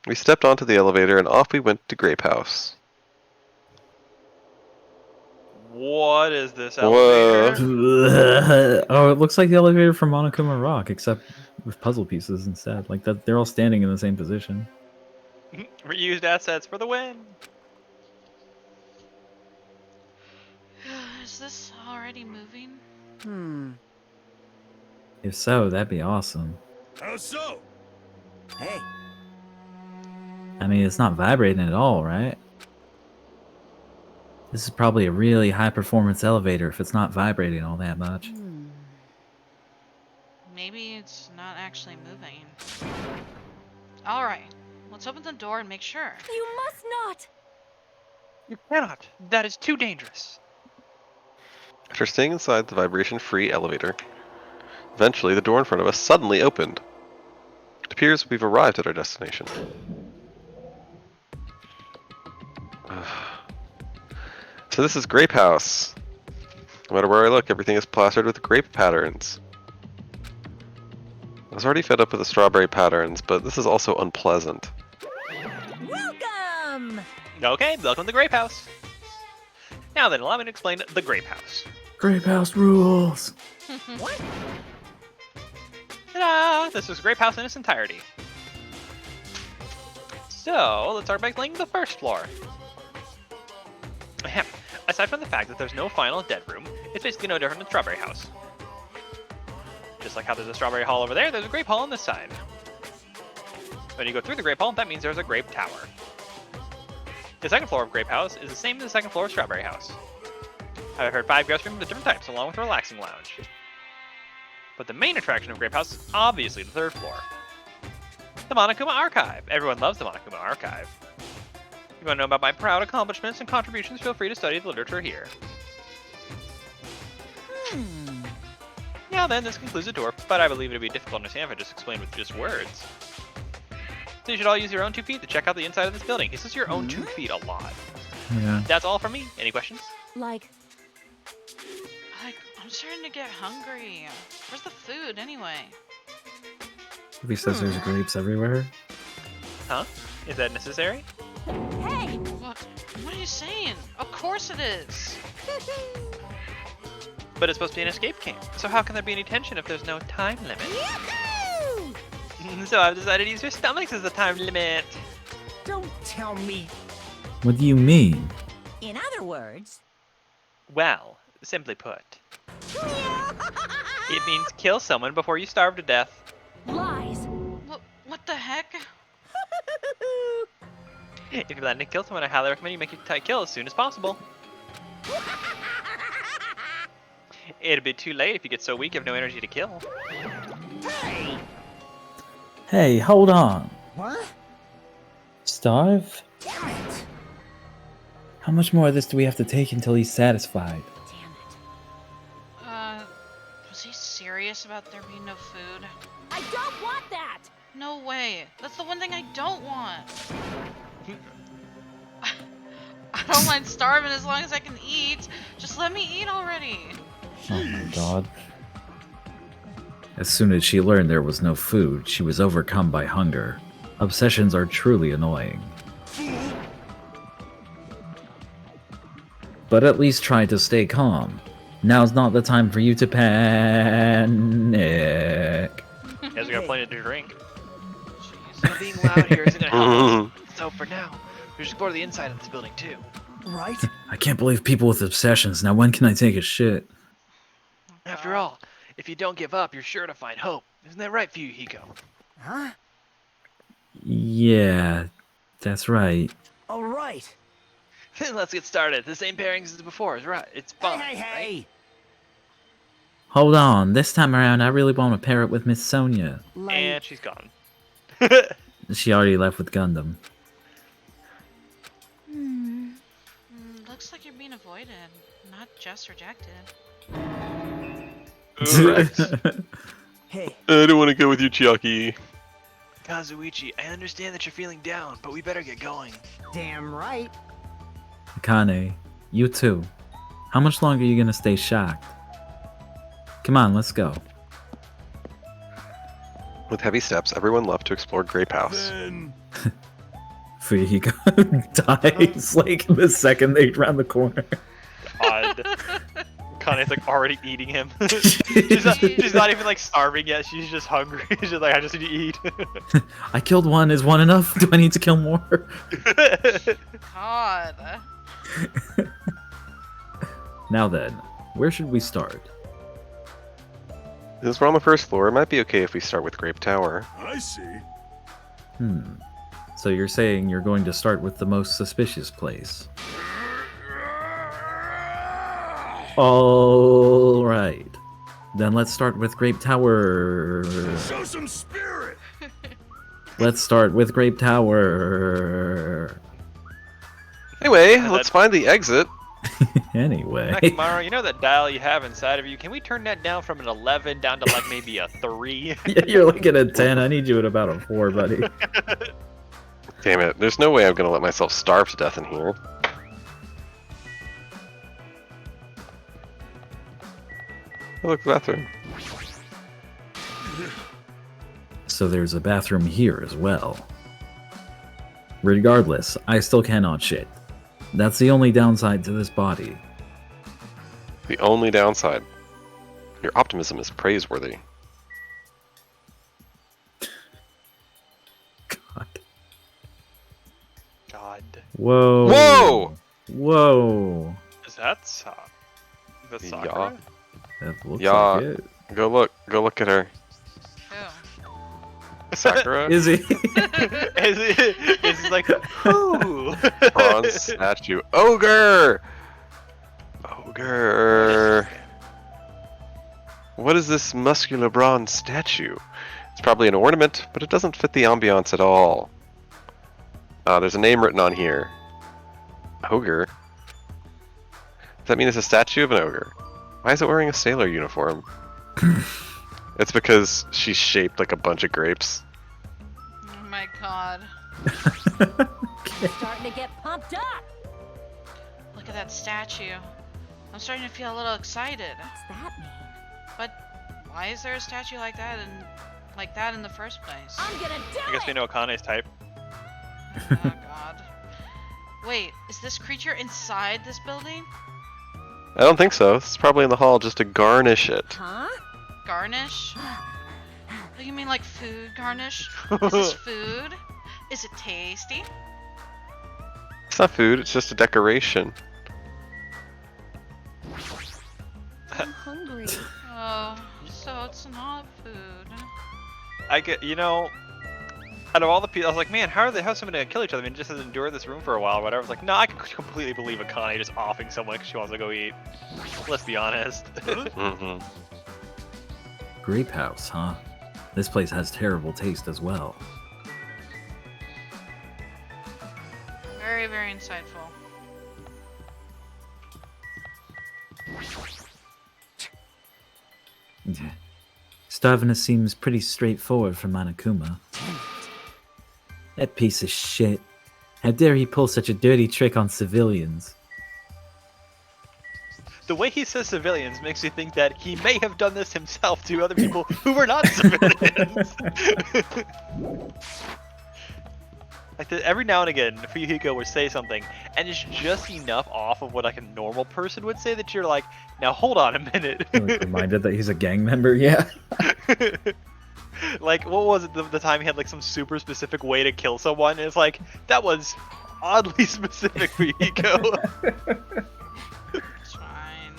We stepped onto the elevator and off we went to Grape House. What is this Whoa. elevator? Oh, it looks like the elevator from Monokuma Rock, except with puzzle pieces instead. Like that, they're all standing in the same position. Reused assets for the win! Is this already moving? Hmm. If so, that'd be awesome. How so? Hey, I mean, it's not vibrating at all, right? This is probably a really high performance elevator if it's not vibrating all that much. actually moving. Alright, let's open the door and make sure. You must not! You cannot. That is too dangerous. After staying inside the vibration-free elevator, eventually the door in front of us suddenly opened. It appears we've arrived at our destination. So this is Grape House. No matter where I look, everything is plastered with grape patterns. I was already fed up with the strawberry patterns, but this is also unpleasant. Welcome! Okay, welcome to the Grape House. Now then, allow me to explain the Grape House. Grape House rules. What? Ta-da! This is Grape House in its entirety. So, let's start by explaining the first floor. Ahem. Aside from the fact that there's no final dead room, it's basically no different than Strawberry House. Just like how there's a Strawberry Hall over there, there's a Grape Hall on this side. When you go through the Grape Hall, that means there's a Grape Tower. The second floor of Grape House is the same as the second floor of Strawberry House. I've heard 5 guest rooms of different types, along with a relaxing lounge. But the main attraction of Grape House is obviously the third floor. The Monokuma Archive. Everyone loves the Monokuma Archive. If you want to know about my proud accomplishments and contributions, feel free to study the literature here. Now then, this concludes the tour, but I believe it would be difficult to understand if I just explained with just words. So you should all use your own 2 feet to check out the inside of this building. He says your own 2 feet a lot. Yeah. That's all from me. Any questions? Like, I'm starting to get hungry. Where's the food anyway? He says there's grapes everywhere. Huh? Is that necessary? Hey! What are you saying? Of course it is. But it's supposed to be an escape camp, so how can there be any tension if there's no time limit? Yahoo! So I've decided to use your stomachs as the time limit. Don't tell me. What do you mean? In other words... Well, simply put, it means kill someone before you starve to death. lies! What the heck? If you plan to kill someone, I highly recommend you make your tight kill as soon as possible. It'll be too late if you get so weak you have no energy to kill. Hey! Hey, hold on. What? Starve? Damn it! How much more of this do we have to take until he's satisfied? Damn it. Was he serious about there being no food? I don't want that! No way. That's the one thing I don't want. I don't mind starving as long as I can eat. Just let me eat already. Oh my god. As soon as she learned there was no food, she was overcome by hunger. Obsessions are truly annoying. But at least try to stay calm. Now's not the time for you to panic. You guys are gonna plan to drink. Jeez. Being loud here isn't gonna help us. So for now, we should explore the inside of this building too. Right? I can't believe people with obsessions. Now when can I take a shit? After all, if you don't give up, you're sure to find hope. Isn't that right for you, Hiko? Huh? Yeah, that's right. All right. Then let's get started. The same pairings as before is right. It's fun. Hey! Hold on, this time around I really want to pair it with Miss Sonia. Like, And she's gone. She already left with Gundam. Looks like you're being avoided, not just rejected. hey, I don't want to go with you, Chiaki. Kazuichi, I understand that you're feeling down, but we better get going. damn right. Akane, you too. How much longer are you gonna stay shocked? Come on, let's go. With heavy steps, everyone left to explore Grape House. Then Fuyuhiko dies like the second they round the corner. Odd. Kane's like already eating him. she's not even like starving yet. She's just hungry. She's like, I just need to eat. I killed one. Is one enough? Do I need to kill more? God. Now then, where should we start? Since we're on the first floor, it might be okay if we start with Grape Tower. I see. So you're saying you're going to start with the most suspicious place? All right. Then let's start with Grape Tower. Show some spirit! Let's start with Grape Tower. Anyway, let's find the exit. Anyway. Nakamura, you know that dial you have inside of you? Can we turn that down from an 11 down to like maybe a 3? Yeah, you're looking at 10. I need you at about a 4, buddy. Damn it, there's no way I'm gonna let myself starve to death in here. Oh, look, the bathroom. So there's a bathroom here as well. Regardless, I still cannot shit. That's the only downside to this body. The only downside. Your optimism is praiseworthy. God. God. Whoa. Whoa! Whoa. Is that the Sakura? That looks Yeah. like it. Go look at her. Ew. Sakura? Is he? Is like, ooh. Bronze statue. Ogre! Ogre. What is this muscular bronze statue? It's probably an ornament, but it doesn't fit the ambiance at all. There's a name written on here. Ogre? Does that mean it's a statue of an ogre? Why is it wearing a sailor uniform? It's because she's shaped like a bunch of grapes. Oh my god. Starting to get pumped up. Look at that statue. I'm starting to feel a little excited. What's that mean? But why is there a statue like that in the first place? I'm gonna do I guess we it. know Akane's type. Oh god. Wait, is this creature inside this building? I don't think so. It's probably in the hall just to garnish it. Huh? Garnish? Oh, you mean like food garnish? Is this food? Is it tasty? It's not food, it's just a decoration. I'm hungry. Oh, so it's not food. I get, out of all the people, I was like, man, how's somebody gonna kill each other? I mean, just has endured this room for a while or whatever. I was like, no, I can completely believe Akane just offing someone because she wants to go eat. Let's be honest. Mm-hmm. Grape House, huh? This place has terrible taste as well. Very, very insightful. Starving seems pretty straightforward for Monokuma. That piece of shit. How dare he pull such a dirty trick on civilians? The way he says civilians makes me think that he may have done this himself to other people who were not civilians. Like every now and again, Fuyuhiko would say something, and it's just enough off of what like a normal person would say that you're like, now hold on a minute. Like, reminded that he's a gang member, yeah. Like, what was it, the time he had like some super specific way to kill someone? It's like, that was oddly specific, Fuyuhiko. It's fine.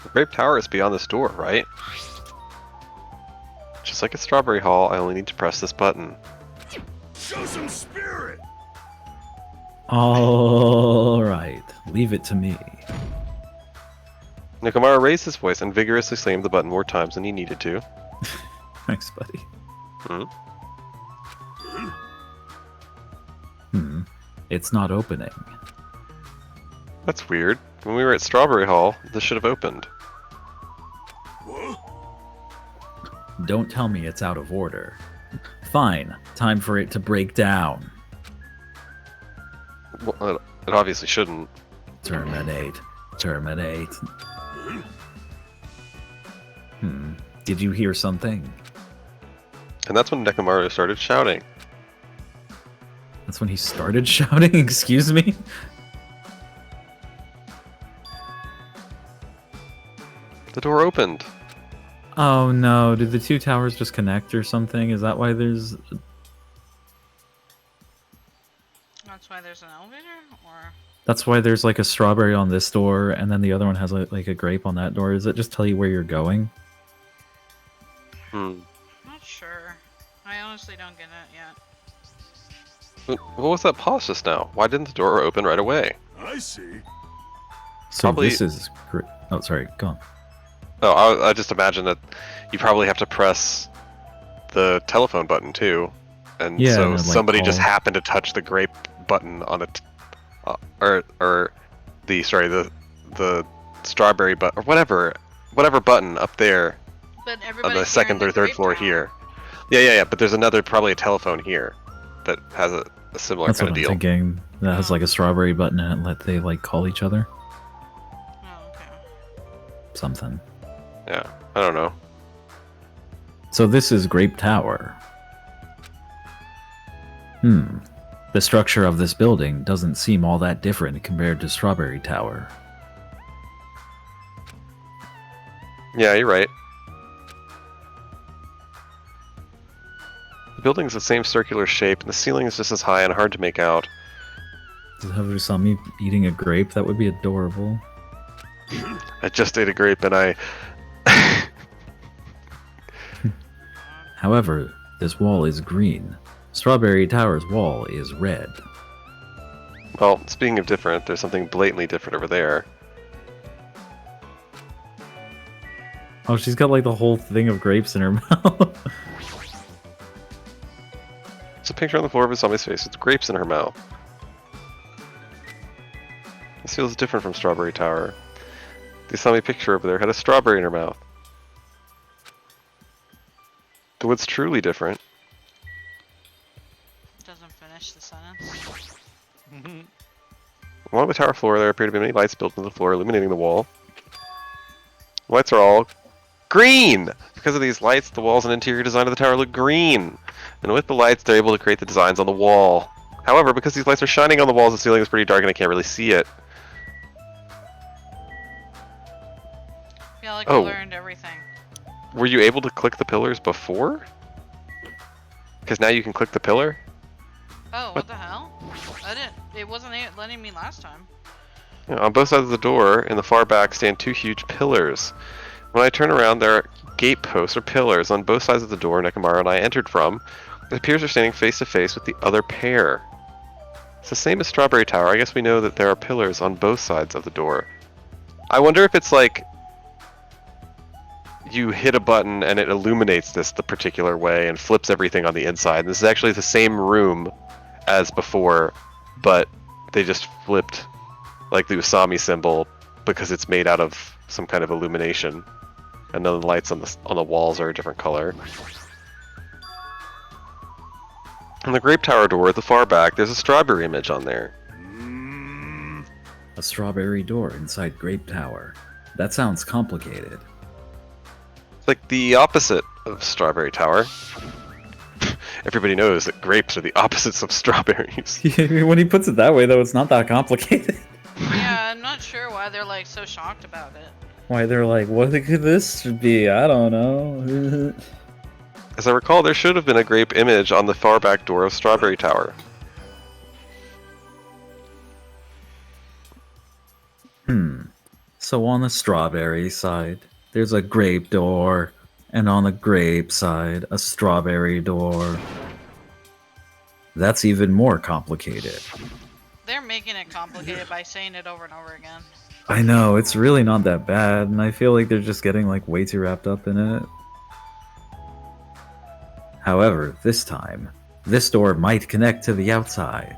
The Grape Tower is beyond this door, right? Just like at Strawberry Hall, I only need to press this button. Show some spirit! Alright, leave it to me. Nakamura raised his voice and vigorously slammed the button more times than he needed to. Thanks, buddy. Hmm? It's not opening. That's weird. When we were at Strawberry Hall, this should have opened. Don't tell me it's out of order. Fine, time for it to break down. Well, it obviously shouldn't. Terminate. Terminate. Did you hear something? And that's when Nekomaru started shouting. That's when he started shouting, excuse me? The door opened. Oh no, did the two towers just connect or something? Is that why there's... That's why there's an elevator? Or... That's why there's like a strawberry on this door, and then the other one has like a grape on that door. Does it just tell you where you're going? Not sure. I honestly don't get it yet. What was that pause just now? Why didn't the door open right away? I see. So Probably- this is... Oh, sorry, go on. Oh, I just imagine that you probably have to press the telephone button too, and Yeah, so and then, like, somebody just call. happened to touch the grape button on or the strawberry button or whatever button up there But on the everybody's second hearing or the third grape floor tower. here. Yeah. But there's another probably a telephone here that has a similar That's kind what of I'm deal. thinking. That has like a strawberry button in it. Let they like call each other. Oh, okay. Something. Yeah, I don't know. So this is Grape Tower. The structure of this building doesn't seem all that different compared to Strawberry Tower. Yeah, you're right. The building's the same circular shape, and the ceiling is just as high and hard to make out. Whoever saw me eating a grape, that would be adorable. I just ate a grape, and I... However, this wall is green. Strawberry Tower's wall is red. Well, speaking of different, there's something blatantly different over there. Oh, she's got like the whole thing of grapes in her mouth. It's a picture on the floor of a zombie's face with grapes in her mouth. This feels different from Strawberry Tower. The zombie picture over there had a strawberry in her mouth. But what's truly different? Doesn't finish the sentence. Along the tower floor, there appear to be many lights built into the floor, illuminating the wall. The lights are all green! Because of these lights, the walls and interior design of the tower look green. And with the lights, they're able to create the designs on the wall. However, because these lights are shining on the walls, the ceiling is pretty dark and I can't really see it. I feel like Oh. we learned everything. Were you able to click the pillars before? Because now you can click the pillar? Oh, what the hell? I didn't. It wasn't letting me last time. Yeah, on both sides of the door, in the far back, stand two huge pillars. When I turn around, there are gate posts or pillars on both sides of the door Nekomaru and I entered from. It appears they're standing face to face with the other pair. It's the same as Strawberry Tower. I guess we know that there are pillars on both sides of the door. I wonder if it's like you hit a button and it illuminates this the particular way and flips everything on the inside. This is actually the same room as before, but they just flipped like the Usami symbol because it's made out of some kind of illumination. And then the lights on the walls are a different color. On the Grape Tower door at the far back, there's a strawberry image on there. A strawberry door inside Grape Tower. That sounds complicated. It's like the opposite of Strawberry Tower. Everybody knows that grapes are the opposites of strawberries. When he puts it that way, though, it's not that complicated. Yeah, I'm not sure why they're like so shocked about it. Why they're like, what could this be? I don't know. As I recall, there should have been a grape image on the far back door of Strawberry Tower. So on the strawberry side, there's a grape door, and on the grape side, a strawberry door. That's even more complicated. They're making it complicated by saying it over and over again. I know, it's really not that bad, and I feel like they're just getting like way too wrapped up in it. However, this time, this door might connect to the outside.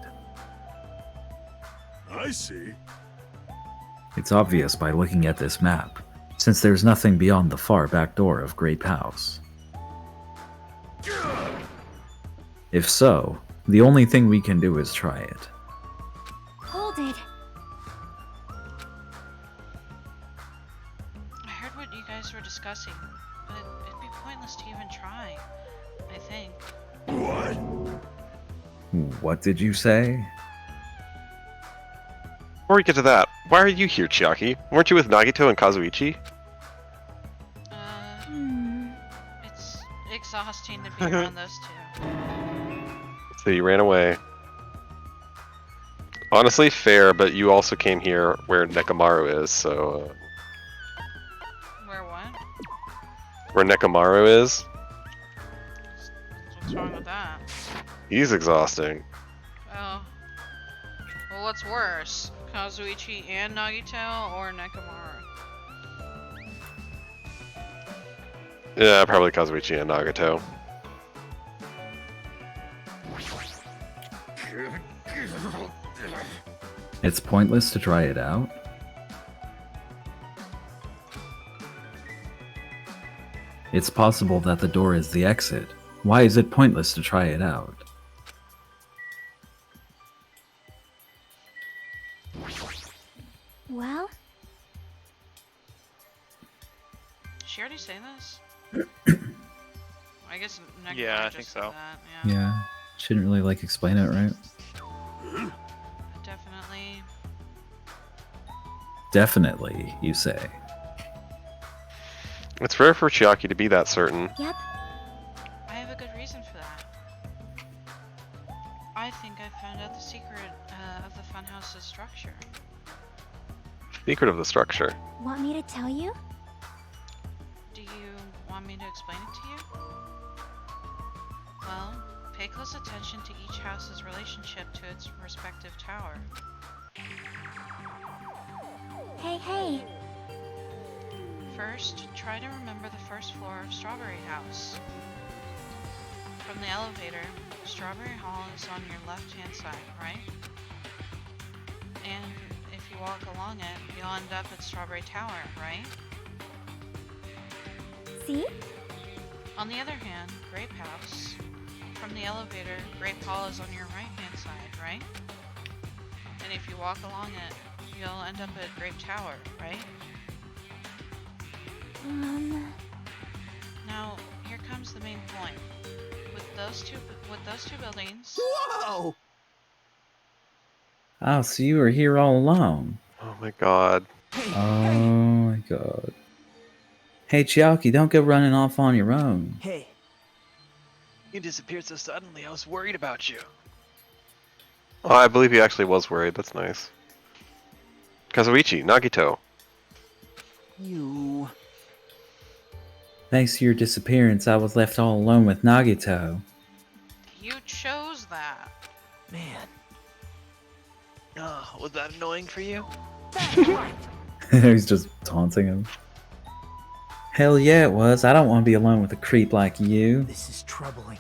I see. It's obvious by looking at this map, since there's nothing beyond the far back door of Grape House. If so, the only thing we can do is try it. Hold it. I heard what you guys were discussing, but it'd be pointless to even try. I think. What? What did you say? Before we get to that, why are you here, Chiaki? Weren't you with Nagito and Kazuichi? It's exhausting to be around those two. So you ran away. Honestly, fair, but you also came here where Nekomaru is, so... Where what? where Nekomaru is? What's wrong with that? He's exhausting. Oh. Well, what's worse? Kazuichi and Nagito or Nekomaru? Yeah, probably Kazuichi and Nagato. It's pointless to try it out. It's possible that the door is the exit. Why is it pointless to try it out? Well, Did she already say this? I guess Nekoma Yeah, I just think said so. that. Yeah. Shouldn't really like explain it, right? Definitely. Definitely, you say. It's rare for Chiaki to be that certain. yep. I have a good reason for that. I think I found out the secret of the funhouse's structure. Secret of the structure. Want me to tell you? Do you want me to explain it to you? Well, pay close attention to each house's relationship to its respective tower. Hey. First, try to remember the first floor of Strawberry House. From the elevator, Strawberry Hall is on your left-hand side, right? And if you walk along it, you'll end up at Strawberry Tower, right? See? On the other hand, Grape House. From the elevator, Grape Hall is on your right-hand side, right? And if you walk along it, you'll end up at Grape Tower, right? Now, here comes the main point. With those two buildings, Whoa! Oh, so you were here all along. Oh my god. Oh my god. Hey, Chiaki, don't go running off on your own. Hey, You disappeared so suddenly, I was worried about you. Oh, I believe he actually was worried. That's nice. Kazuichi, Nagito. you... Thanks to your disappearance, I was left all alone with Nagito. you chose that. Man. Oh, was that annoying for you? He's just taunting him. Hell yeah, it was. I don't want to be alone with a creep like you. This is troubling.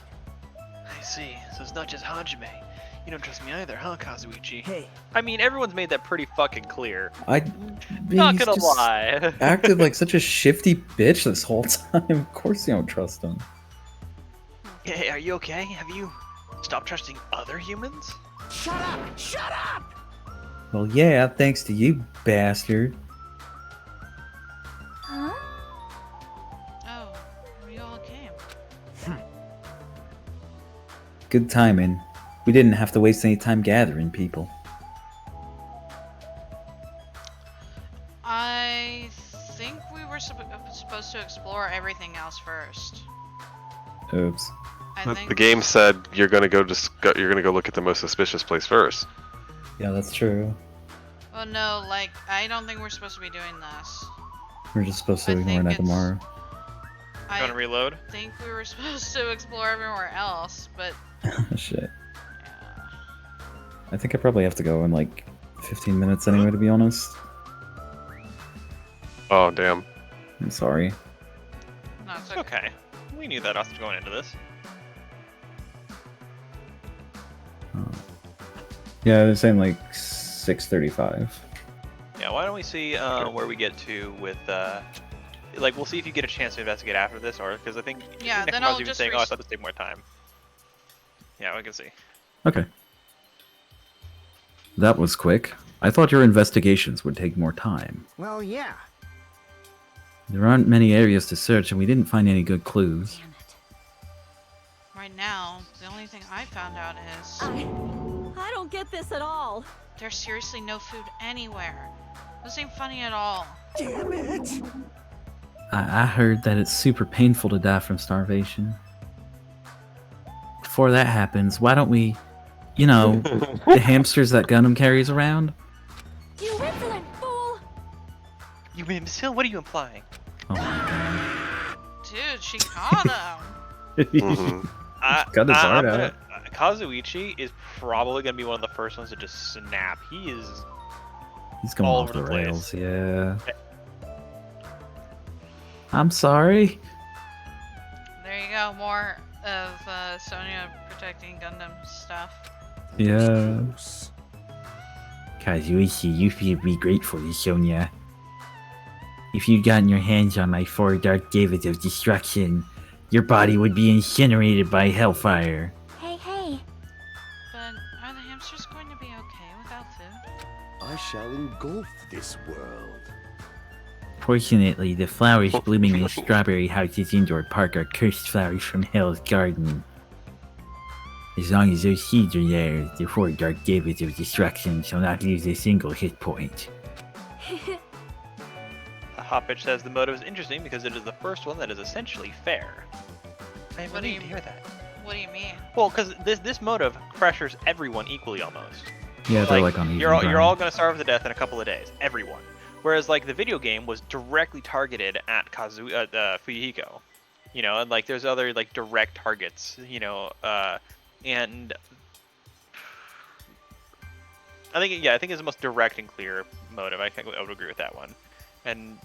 I see. So it's not just Hajime. You don't trust me either, huh, Kazuichi? Hey, I mean, everyone's made that pretty fucking clear. Not Not gonna lie. acted like such a shifty bitch this whole time. Of course you don't trust him. Hey, are you okay? Have you stopped trusting other humans? shut up! Shut up! Well, yeah, thanks to you, bastard. Huh? Oh, we all came. Good timing. We didn't have to waste any time gathering people. I think we were supposed to explore everything else first. Oops. I think The game said you're gonna go you're gonna go look at the most suspicious place first. Yeah, that's true. Well, no, like, I don't think we're supposed to be doing this. We're just supposed to I ignore think it's- Nakamura. I Gonna reload? think we were supposed to explore everywhere else, but Shit. yeah. I think I probably have to go in like 15 minutes anyway, to be honest. Oh damn. I'm sorry. No, it's okay. Okay. We knew that us going into this. Yeah, they're saying like 6:35. Yeah, why don't we see where we get to with like we'll see if you get a chance to investigate after this, or because I think Yeah, then Nekumaru's I'll even just saying, oh, I thought this take more time. Yeah, we can see. Okay. That was quick. I thought your investigations would take more time. Well, yeah. There aren't many areas to search, and we didn't find any good clues. Damn it. Right now, the only thing I found out is I don't get this at all. there's seriously no food anywhere. This ain't funny at all. Damn it! I heard that it's super painful to die from starvation. Before that happens, why don't we, you know, the hamsters that Gundam carries around? You insolent fool! You imbecile, what are you implying? Oh my Dude, she caught him. god. Mhm. Got his heart out. Kazuichi is probably gonna be one of the first ones to just snap. He is. He's going all off over the the place. rails, yeah. I'm sorry. you go. More of Sonia protecting Gundam stuff. Yeah. Kazuichi, you should be grateful to Sonia. If you'd gotten your hands on my 4 Dark Davids of Destruction, your body would be incinerated by hellfire. Hey. But are the hamsters going to be okay without food? I shall engulf this world. Fortunately, the flowers blooming in Strawberry House's indoor park are cursed flowers from Hell's Garden. As long as those seeds are there, the 4 Dark Davids of Destruction shall not lose a single hit point. Hot Bitch says the motive is interesting because it is the first one that is essentially fair. I What do really you- hear that. What do you mean? Well, because this motive pressures everyone equally almost. Yeah, they're like on even you're ground. all gonna starve to death in a couple of days, everyone. Whereas like the video game was directly targeted at Fuyuhiko, you know, and like there's other like direct targets, you know, and I think it's the most direct and clear motive. I would agree with that one, and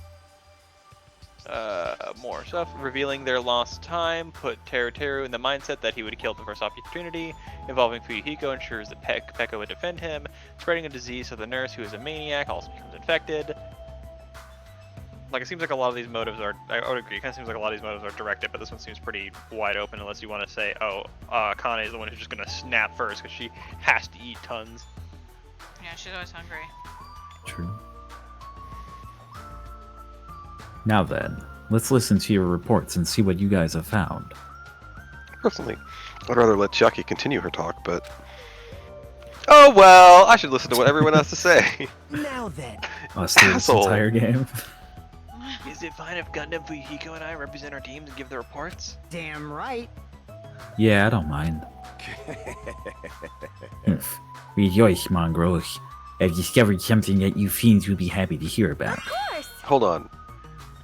more stuff. Revealing their lost time put Teru in the mindset that he would kill the first opportunity. Involving Fuyuhiko ensures that Pekka would defend him. Spreading a disease so the nurse, who is a maniac, also becomes infected. Like, it seems like a lot of these motives are, I would agree, it kind of seems like a lot of these motives are directed, but this one seems pretty wide open unless you want to say, oh, Kane is the one who's just going to snap first because she has to eat tons. Yeah, she's always hungry. True. Now then, let's listen to your reports and see what you guys have found. Personally, I'd rather let Chucky continue her talk, but... Oh well, I should listen to what everyone has to say. Now then. Us through this Asshole. entire game. Is it fine if Gundam, Fuyuhiko, and I represent our teams and give the reports? Damn right. Yeah, I don't mind. Rejoice, mongrels. I've discovered something that you fiends would be happy to hear about. Of course. Hold on.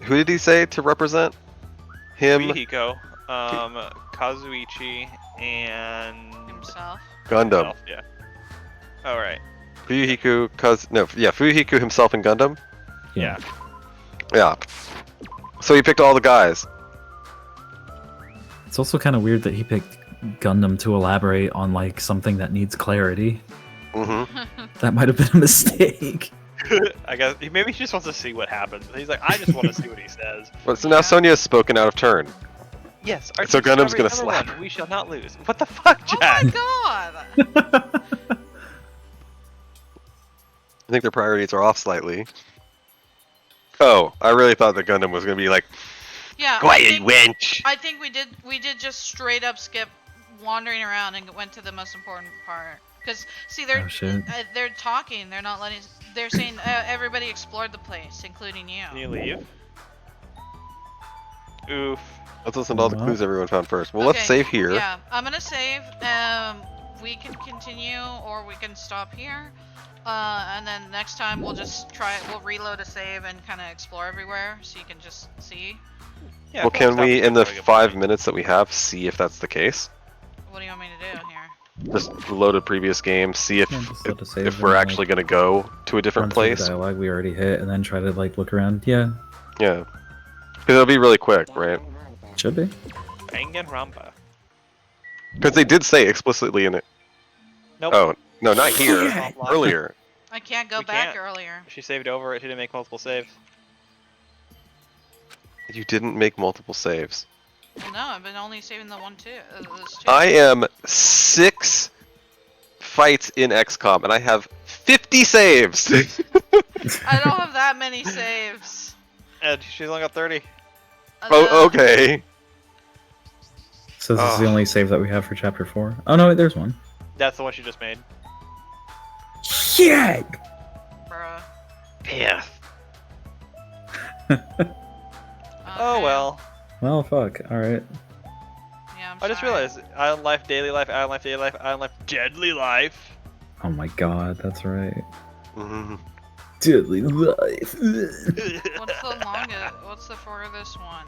Who did he say to represent? Him? Fuyuhiko, Kazuichi, and... Himself. Gundam. Yeah. Oh, right. Fuyuhiko, Fuyuhiko himself and Gundam? Yeah. Yeah. So he picked all the guys. It's also kind of weird that he picked Gundam to elaborate on like something that needs clarity. Mm-hmm. That might have been a mistake. I guess maybe he just wants to see what happens. He's like, I just want to see what he says. Well, so now Sonia's spoken out of turn. Yes. So Gundam's gonna number slap one, her. We shall not lose. What the fuck, Oh Jack? my god! I think their priorities are off slightly. Oh, I really thought that Gundam was gonna be like, Yeah, quiet, wench! I think we did just straight up skip wandering around and went to the most important part. Because see, Oh, shit. they're talking. They're not letting. They're saying everybody explored the place, including you. Can you leave? Oof. Let's listen to all the Wow. clues everyone found first. Well, let's Okay, save here. Yeah, I'm gonna save. We can continue or we can stop here. And then next time we'll just we'll reload a save and kind of explore everywhere so you can just see. Yeah. Well, cool. can Stop we, is a in the really good 5 point. minutes that we have, see if that's the case? What do you want me to do here? Just load a previous game, see if Yeah, just let us save if and, we're like, actually gonna go to a different Run through the place. dialogue we already hit, and then try to like look around. Yeah, Yeah, because it'll be really quick, right? should be. Danganronpa. Because they did say explicitly in it. Nope. Oh no, not here. Offline. Earlier. I can't go We back can't. earlier. She saved over it. She didn't make multiple saves. You didn't make multiple saves. No, I've been only saving the one, those two. I am 6 fights in XCOM, and I have 50 saves. I don't have that many saves. And she's only got 30. Oh, okay. So this is the Ugh. only save that we have for chapter 4. Oh no, wait, there's one. That's the one she just made. Shit! Bruh. Yeah. Oh Okay. well. Well, fuck. All right. Yeah, I'm I just sorry. realized Island Life, Daily Life, Island Life, Daily Life, Island Life, Deadly Life. Oh my god, that's right. Mhm. Deadly life. What's the longest? What's the furthest one?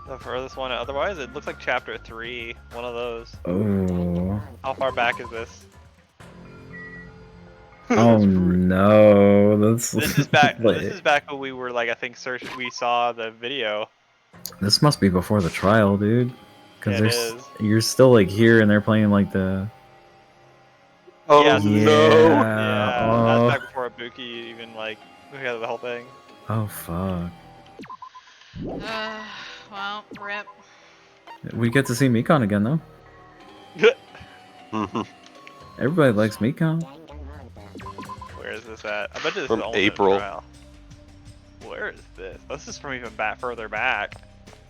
The furthest one. Otherwise, it looks like chapter 3. One of those. Oh. How far back is this? Oh no, that's This is back. Wait. This is back when we were like, I think, we saw the video. This must be before the trial, dude. Because Yeah, it is. you're still like here, and they're playing like the. Oh Yes. no! Yeah, Oh. that's back before Ibuki even like got the whole thing. Oh fuck. Well, rip. We get to see Mikon again though. Mhm. Everybody likes Mikon. Where is this at? I bet you this From is almost in the April. trial. Where is this? This is from even further back.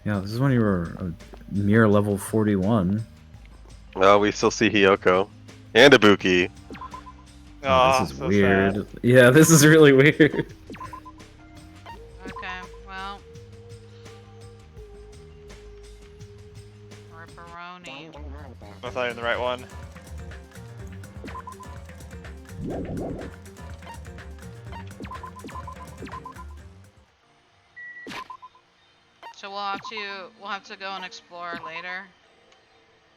Yeah, this is when you were a mere level 41. Well, we still see Hiyoko and Ibuki. Oh, this is so weird. sad. Yeah, this is really weird. Okay, well. Ripperoni. That's not even the right one. So we'll have to go and explore later.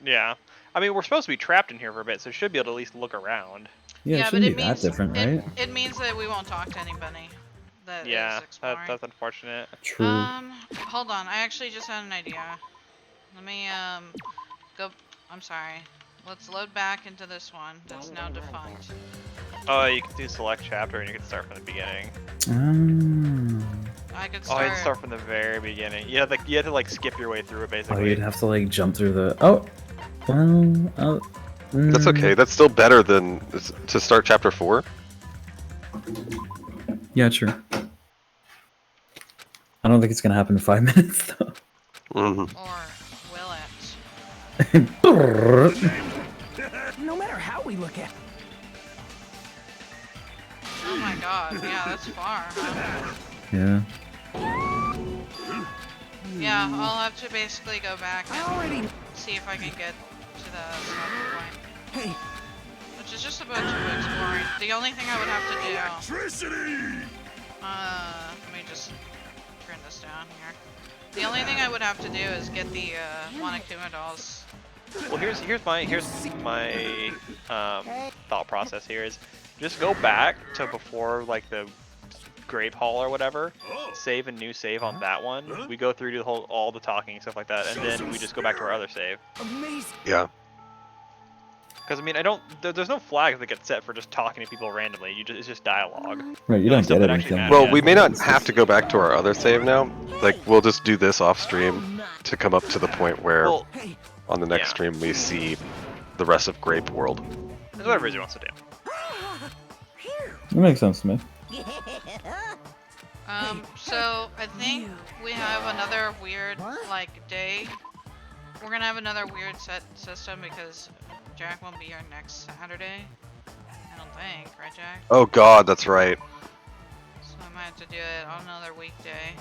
Yeah. I mean, we're supposed to be trapped in here for a bit, so we should be able to at least look around. Yeah, it but shouldn't it be means that different, right? it means that we won't talk to anybody that Yeah, is exploring. that's unfortunate. True. Hold on. I actually just had an idea. Let me go. I'm sorry. Let's load back into this one that's now defunct. Oh, you can do select chapter and you can start from the beginning. I could Oh, start. you can start from the very beginning. You have to like skip your way through it Oh, basically. you'd have to like jump through the. Oh, well. Oh, That's okay. That's still better than to start chapter 4. Yeah, true. I don't think it's gonna happen in 5 minutes though. Mhm. Or will it? No matter how we look at Oh my god. Yeah, that's far. Huh? Yeah. Yeah, I'll have to basically go back I and already. see if I can get to the starting point. Hey, Which is just about to exploring. The only thing I would have to do. Electricity! Let me just turn this down here. The only thing I would have to do is get the Monokuma dolls. Well, here's my thought process here is just go back to before like the grape hall or whatever, save a new save on that one. We go through to all the talking and stuff like that, and then we just go back to our other save. amazing. Yeah. Because I mean, there's no flags that get set for just talking to people randomly. It's just dialogue. Right, you No, don't stuff get that actually anything. matters. Well, we may not have to go back to our other save now. Like, we'll just do this off stream to come up to the point where Well, Hey, on the next yeah. stream we see the rest of Grape World. it's whatever he wants to do. It makes sense to me. So I think we have another weird like day. We're gonna have another weird set system because Jack won't be here next Saturday. I don't think, right, Jack? Oh god, that's right. So I might have to do it on another weekday.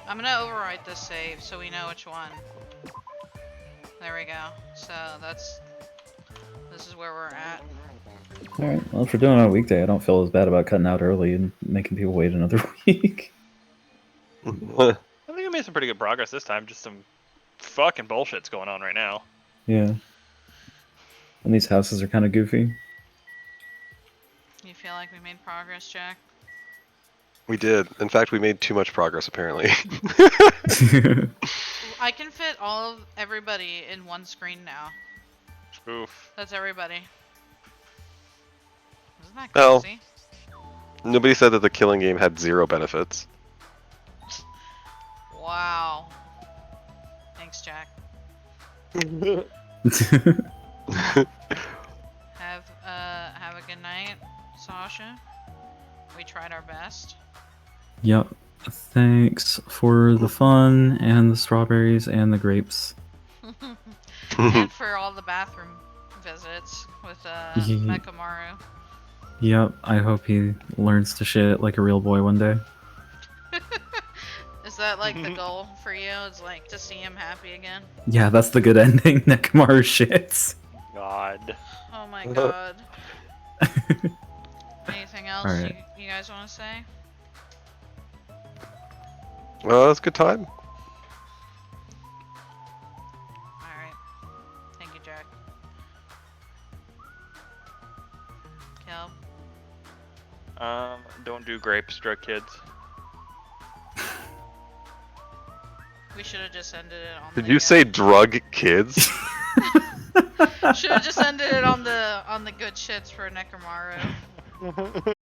I'm gonna overwrite this save so we know which one. There we go. So this is where we're at. Alright, well, if we're doing it on a weekday, I don't feel as bad about cutting out early and making people wait another week. I think we made some pretty good progress this time. Just some fucking bullshit's going on right now. Yeah. And these houses are kind of goofy. You feel like we made progress, Jack? We did. In fact, we made too much progress, apparently. I can fit everybody in one screen now. Oof. That's everybody. Isn't that Well. crazy? Nobody said that the killing game had 0 benefits. Wow. Thanks, Jack. Have a good night, Sasha. We tried our best. Yep. Thanks for the fun and the strawberries and the grapes. And for all the bathroom visits with Yeah. Mekamaru. Yep, I hope he learns to shit like a real boy one day. Is that like the goal for you? It's like to see him happy again? Yeah, that's the good ending. Nekamaru shits. God. Oh my god. Anything else Alright. you guys want to say? Well, that's a good time. Alright. Thank you, Jack. Kel? Don't do grapes, drug kids. We should have just ended it on Did the, you say drug kids? should have just ended it on the good shits for Nekamaru.